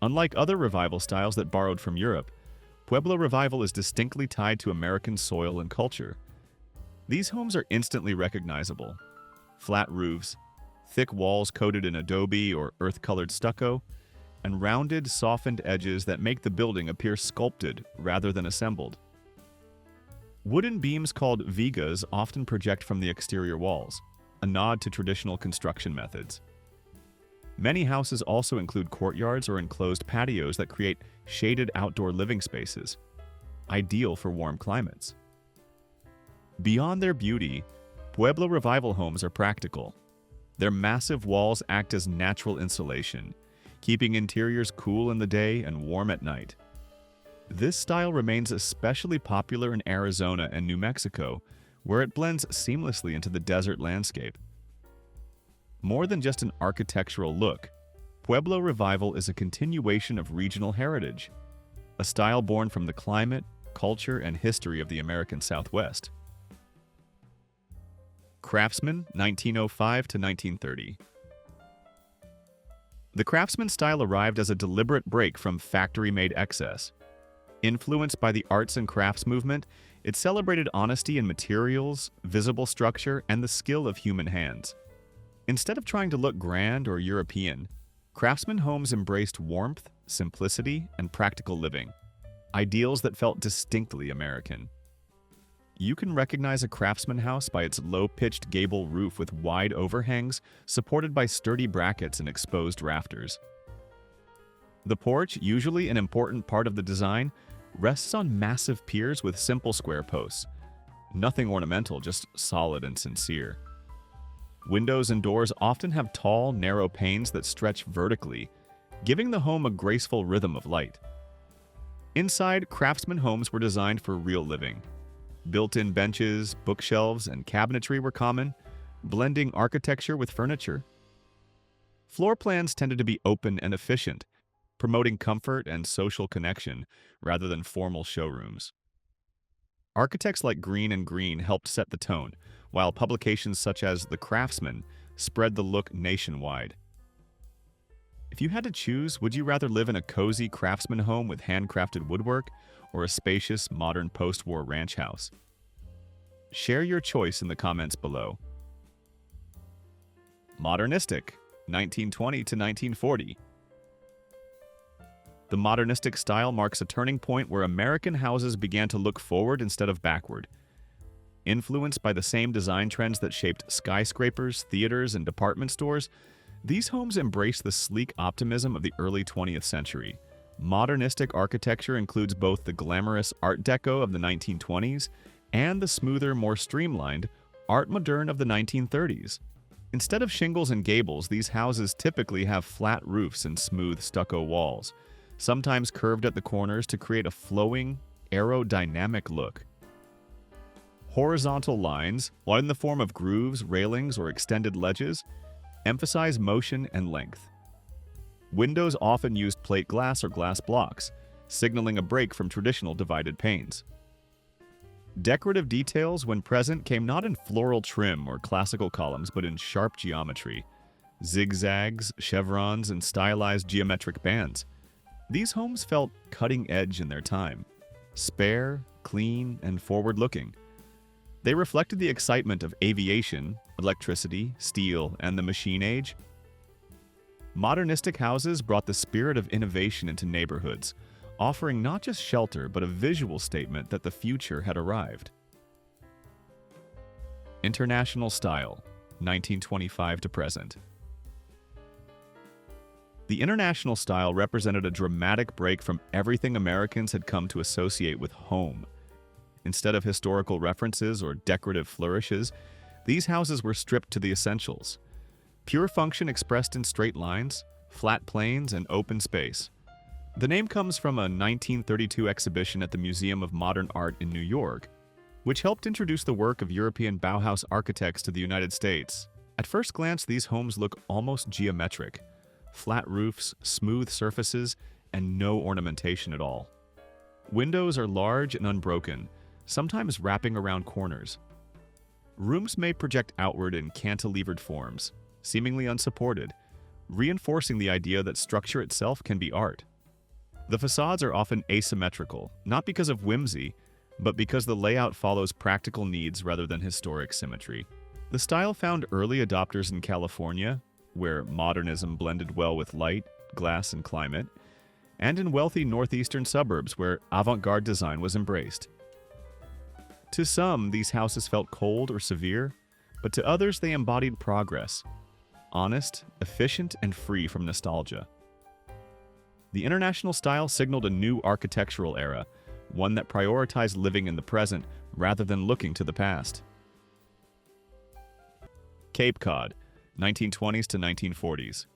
Unlike other revival styles that borrowed from Europe, Pueblo Revival is distinctly tied to American soil and culture. These homes are instantly recognizable. Flat roofs, thick walls coated in adobe or earth-colored stucco, and rounded, softened edges that make the building appear sculpted rather than assembled. Wooden beams called vigas often project from the exterior walls, a nod to traditional construction methods. Many houses also include courtyards or enclosed patios that create shaded outdoor living spaces, ideal for warm climates. Beyond their beauty, Pueblo Revival homes are practical. Their massive walls act as natural insulation, keeping interiors cool in the day and warm at night. This style remains especially popular in Arizona and New Mexico, where it blends seamlessly into the desert landscape. More than just an architectural look, Pueblo Revival is a continuation of regional heritage, a style born from the climate, culture, and history of the American Southwest. Craftsman, 1905 to 1930. The Craftsman style arrived as a deliberate break from factory-made excess. Influenced by the arts and crafts movement, it celebrated honesty in materials, visible structure, and the skill of human hands. Instead of trying to look grand or European, Craftsman homes embraced warmth, simplicity, and practical living, ideals that felt distinctly American. You can recognize a Craftsman house by its low-pitched gable roof with wide overhangs supported by sturdy brackets and exposed rafters. The porch, usually an important part of the design, rests on massive piers with simple square posts. Nothing ornamental, just solid and sincere. Windows and doors often have tall, narrow panes that stretch vertically, giving the home a graceful rhythm of light. Inside, Craftsman homes were designed for real living. Built-in benches, bookshelves, and cabinetry were common, blending architecture with furniture. Floor plans tended to be open and efficient, promoting comfort and social connection rather than formal showrooms. Architects like Green and Green helped set the tone, while publications such as The Craftsman spread the look nationwide. If you had to choose, would you rather live in a cozy Craftsman home with handcrafted woodwork or a spacious, modern post-war ranch house? Share your choice in the comments below. Modernistic, 1920 to 1940. The modernistic style marks a turning point where American houses began to look forward instead of backward. Influenced by the same design trends that shaped skyscrapers, theaters, and department stores, these homes embraced the sleek optimism of the early 20th century. Modernistic architecture includes both the glamorous Art Deco of the 1920s and the smoother, more streamlined Art Moderne of the 1930s. Instead of shingles and gables, these houses typically have flat roofs and smooth stucco walls, sometimes curved at the corners to create a flowing, aerodynamic look. Horizontal lines, whether in the form of grooves, railings, or extended ledges, emphasize motion and length. Windows often used plate glass or glass blocks, signaling a break from traditional divided panes. Decorative details, when present, came not in floral trim or classical columns, but in sharp geometry, zigzags, chevrons, and stylized geometric bands. These homes felt cutting edge in their time, spare, clean, and forward-looking. They reflected the excitement of aviation, electricity, steel, and the machine age. Modernistic houses brought the spirit of innovation into neighborhoods, offering not just shelter but a visual statement that the future had arrived. International style, 1925 to present. The international style represented a dramatic break from everything Americans had come to associate with home. Instead of historical references or decorative flourishes, these houses were stripped to the essentials. Pure function expressed in straight lines, flat plains, and open space. The name comes from a 1932 exhibition at the Museum of Modern Art in New York, which helped introduce the work of European Bauhaus architects to the United States. At first glance, these homes look almost geometric. Flat roofs, smooth surfaces, and no ornamentation at all. Windows are large and unbroken, sometimes wrapping around corners. Rooms may project outward in cantilevered forms, seemingly unsupported, reinforcing the idea that structure itself can be art. The facades are often asymmetrical, not because of whimsy, but because the layout follows practical needs rather than historic symmetry. The style found early adopters in California, where modernism blended well with light, glass, and climate, and in wealthy northeastern suburbs where avant-garde design was embraced. To some, these houses felt cold or severe, but to others they embodied progress, honest, efficient, and free from nostalgia. The international style signaled a new architectural era, one that prioritized living in the present rather than looking to the past. Cape Cod, 1920s to 1940s.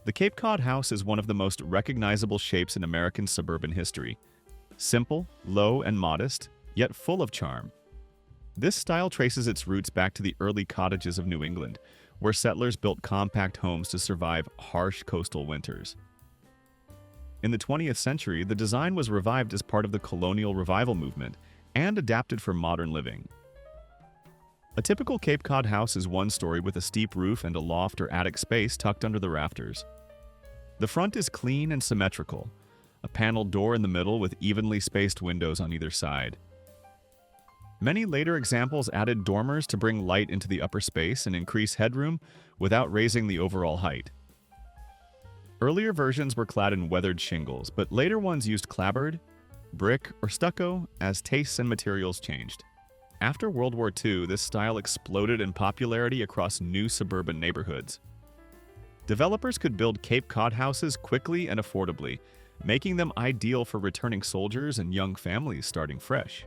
The Cape Cod house is one of the most recognizable shapes in American suburban history. Simple, low, and modest, yet full of charm. This style traces its roots back to the early cottages of New England, where settlers built compact homes to survive harsh coastal winters. In the 20th century, the design was revived as part of the colonial revival movement and adapted for modern living. A typical Cape Cod house is one story with a steep roof and a loft or attic space tucked under the rafters. The front is clean and symmetrical, a paneled door in the middle with evenly spaced windows on either side. Many later examples added dormers to bring light into the upper space and increase headroom without raising the overall height. Earlier versions were clad in weathered shingles, but later ones used clapboard, brick, or stucco as tastes and materials changed. After World War II, this style exploded in popularity across new suburban neighborhoods. Developers could build Cape Cod houses quickly and affordably, making them ideal for returning soldiers and young families starting fresh.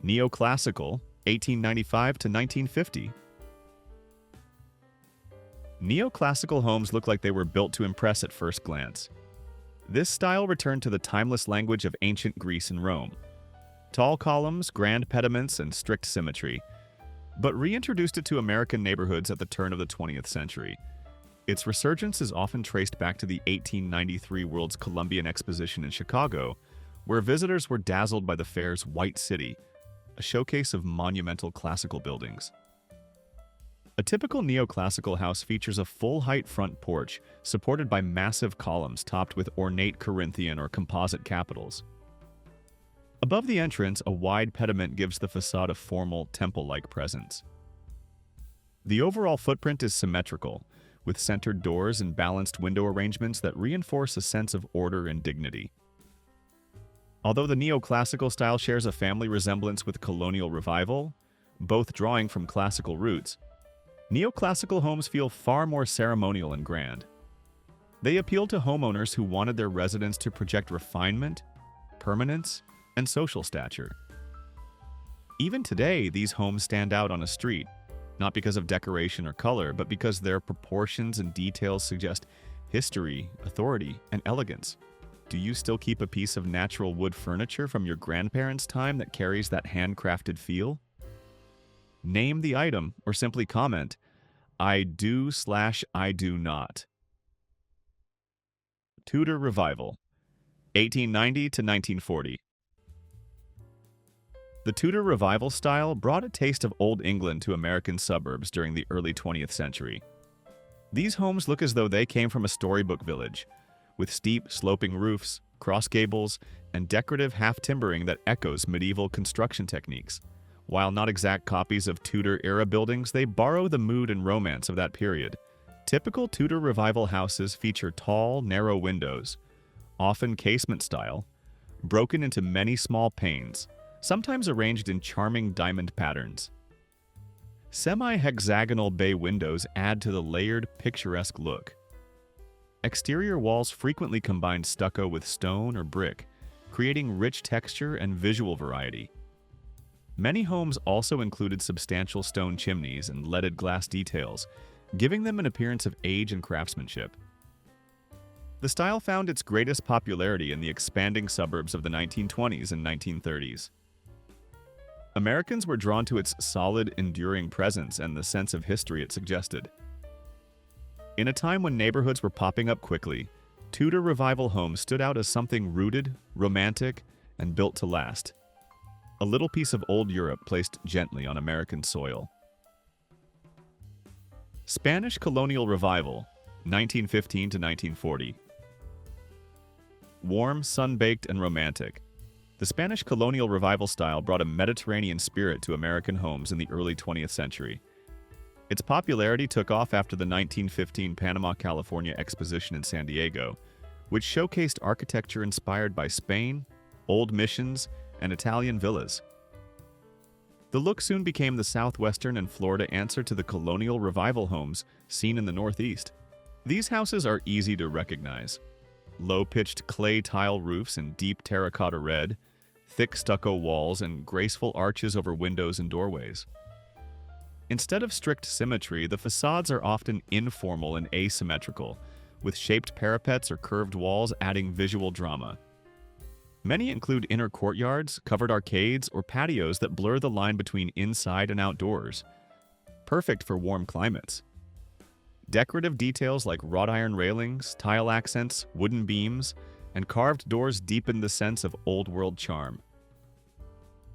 Neoclassical, 1895 to 1950. Neoclassical homes look like they were built to impress at first glance. This style returned to the timeless language of ancient Greece and Rome. Tall columns, grand pediments, and strict symmetry, but reintroduced it to American neighborhoods at the turn of the 20th century. Its resurgence is often traced back to the 1893 World's Columbian Exposition in Chicago, where visitors were dazzled by the fair's White City, a showcase of monumental classical buildings. A typical neoclassical house features a full-height front porch supported by massive columns topped with ornate Corinthian or composite capitals. Above the entrance, a wide pediment gives the facade a formal, temple-like presence. The overall footprint is symmetrical, with centered doors and balanced window arrangements that reinforce a sense of order and dignity. Although the neoclassical style shares a family resemblance with colonial revival, both drawing from classical roots, neoclassical homes feel far more ceremonial and grand. They appeal to homeowners who wanted their residence to project refinement, permanence, and social stature. Even today, these homes stand out on a street, not because of decoration or color, but because their proportions and details suggest history, authority, and elegance. Do you still keep a piece of natural wood furniture from your grandparents' time that carries that handcrafted feel? Name the item or simply comment, "I do/I do not." Tudor Revival, 1890 to 1940. The Tudor Revival style brought a taste of Old England to American suburbs during the early 20th century. These homes look as though they came from a storybook village, with steep, sloping roofs, cross gables, and decorative half-timbering that echoes medieval construction techniques. While not exact copies of Tudor-era buildings, they borrow the mood and romance of that period. Typical Tudor Revival houses feature tall, narrow windows, often casement style, broken into many small panes, sometimes arranged in charming diamond patterns. Semi-hexagonal bay windows add to the layered, picturesque look. Exterior walls frequently combine stucco with stone or brick, creating rich texture and visual variety. Many homes also included substantial stone chimneys and leaded glass details, giving them an appearance of age and craftsmanship. The style found its greatest popularity in the expanding suburbs of the 1920s and 1930s. Americans were drawn to its solid, enduring presence and the sense of history it suggested. In a time when neighborhoods were popping up quickly, Tudor Revival homes stood out as something rooted, romantic, and built to last. A little piece of old Europe placed gently on American soil. Spanish Colonial Revival, 1915 to 1940. Warm, sun-baked, and romantic, the Spanish Colonial Revival style brought a Mediterranean spirit to American homes in the early 20th century. Its popularity took off after the 1915 Panama, California Exposition in San Diego, which showcased architecture inspired by Spain, old missions, and Italian villas. The look soon became the southwestern and Florida answer to the Colonial Revival homes seen in the Northeast. These houses are easy to recognize. Low-pitched clay tile roofs in deep terracotta red, thick stucco walls, and graceful arches over windows and doorways. Instead of strict symmetry, the facades are often informal and asymmetrical, with shaped parapets or curved walls adding visual drama. Many include inner courtyards, covered arcades, or patios that blur the line between inside and outdoors, perfect for warm climates. Decorative details like wrought iron railings, tile accents, wooden beams, and carved doors deepen the sense of old-world charm.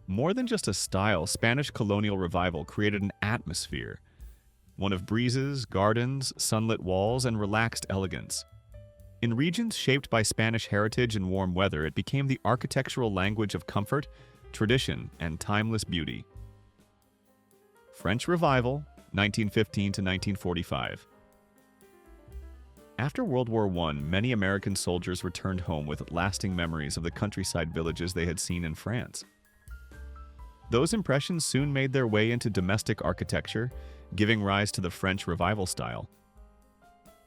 More than just a style, Spanish Colonial Revival created an atmosphere, one of breezes, gardens, sunlit walls, and relaxed elegance. In regions shaped by Spanish heritage and warm weather, it became the architectural language of comfort, tradition, and timeless beauty. French Revival, 1915 to 1945. After World War I, many American soldiers returned home with lasting memories of the countryside villages they had seen in France. Those impressions soon made their way into domestic architecture, giving rise to the French Revival style.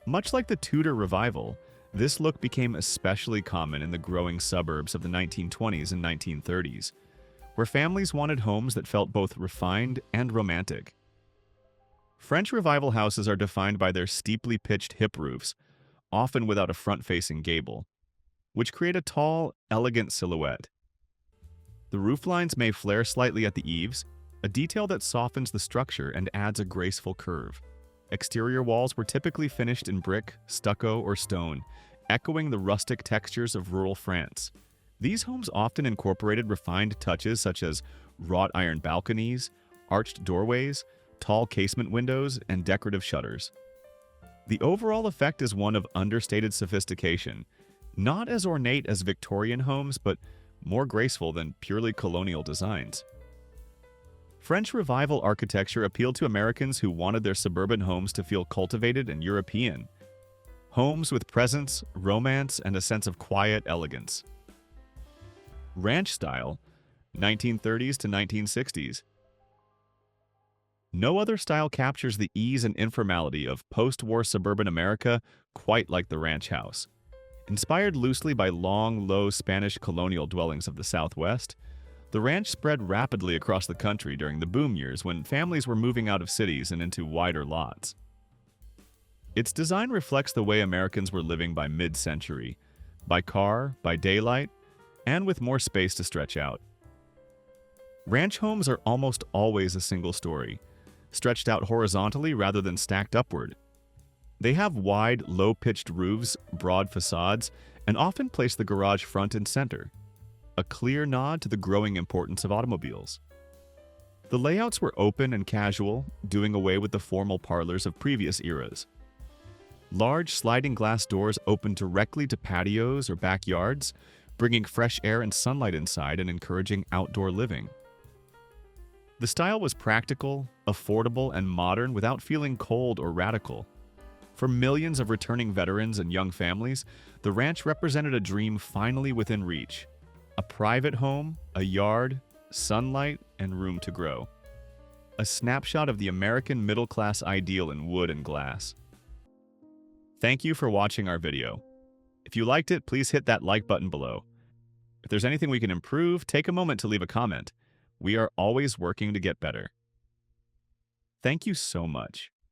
Much like the Tudor Revival, this look became especially common in the growing suburbs of the 1920s and 1930s, where families wanted homes that felt both refined and romantic. French Revival houses are defined by their steeply pitched hip roofs, often without a front-facing gable, which create a tall, elegant silhouette. The rooflines may flare slightly at the eaves, a detail that softens the structure and adds a graceful curve. Exterior walls were typically finished in brick, stucco, or stone, echoing the rustic textures of rural France. These homes often incorporated refined touches such as wrought iron balconies, arched doorways, tall casement windows, and decorative shutters. The overall effect is one of understated sophistication, not as ornate as Victorian homes, but more graceful than purely colonial designs. French Revival architecture appealed to Americans who wanted their suburban homes to feel cultivated and European. Homes with presence, romance, and a sense of quiet elegance. Ranch style, 1930s to 1960s. No other style captures the ease and informality of post-war suburban America quite like the ranch house. Inspired loosely by long, low Spanish colonial dwellings of the Southwest, the ranch spread rapidly across the country during the boom years when families were moving out of cities and into wider lots. Its design reflects the way Americans were living by mid-century, by car, by daylight, and with more space to stretch out. Ranch homes are almost always a single story, stretched out horizontally rather than stacked upward. They have wide, low-pitched roofs, broad facades, and often place the garage front and center, a clear nod to the growing importance of automobiles. The layouts were open and casual, doing away with the formal parlors of previous eras. Large sliding glass doors opened directly to patios or backyards, bringing fresh air and sunlight inside and encouraging outdoor living. The style was practical, affordable, and modern without feeling cold or radical. For millions of returning veterans and young families, the ranch represented a dream finally within reach. A private home, a yard, sunlight, and room to grow. A snapshot of the American middle-class ideal in wood and glass. Thank you for watching our video. If you liked it, please hit that like button below. If there's anything we can improve, take a moment to leave a comment. We are always working to get better. Thank you so much.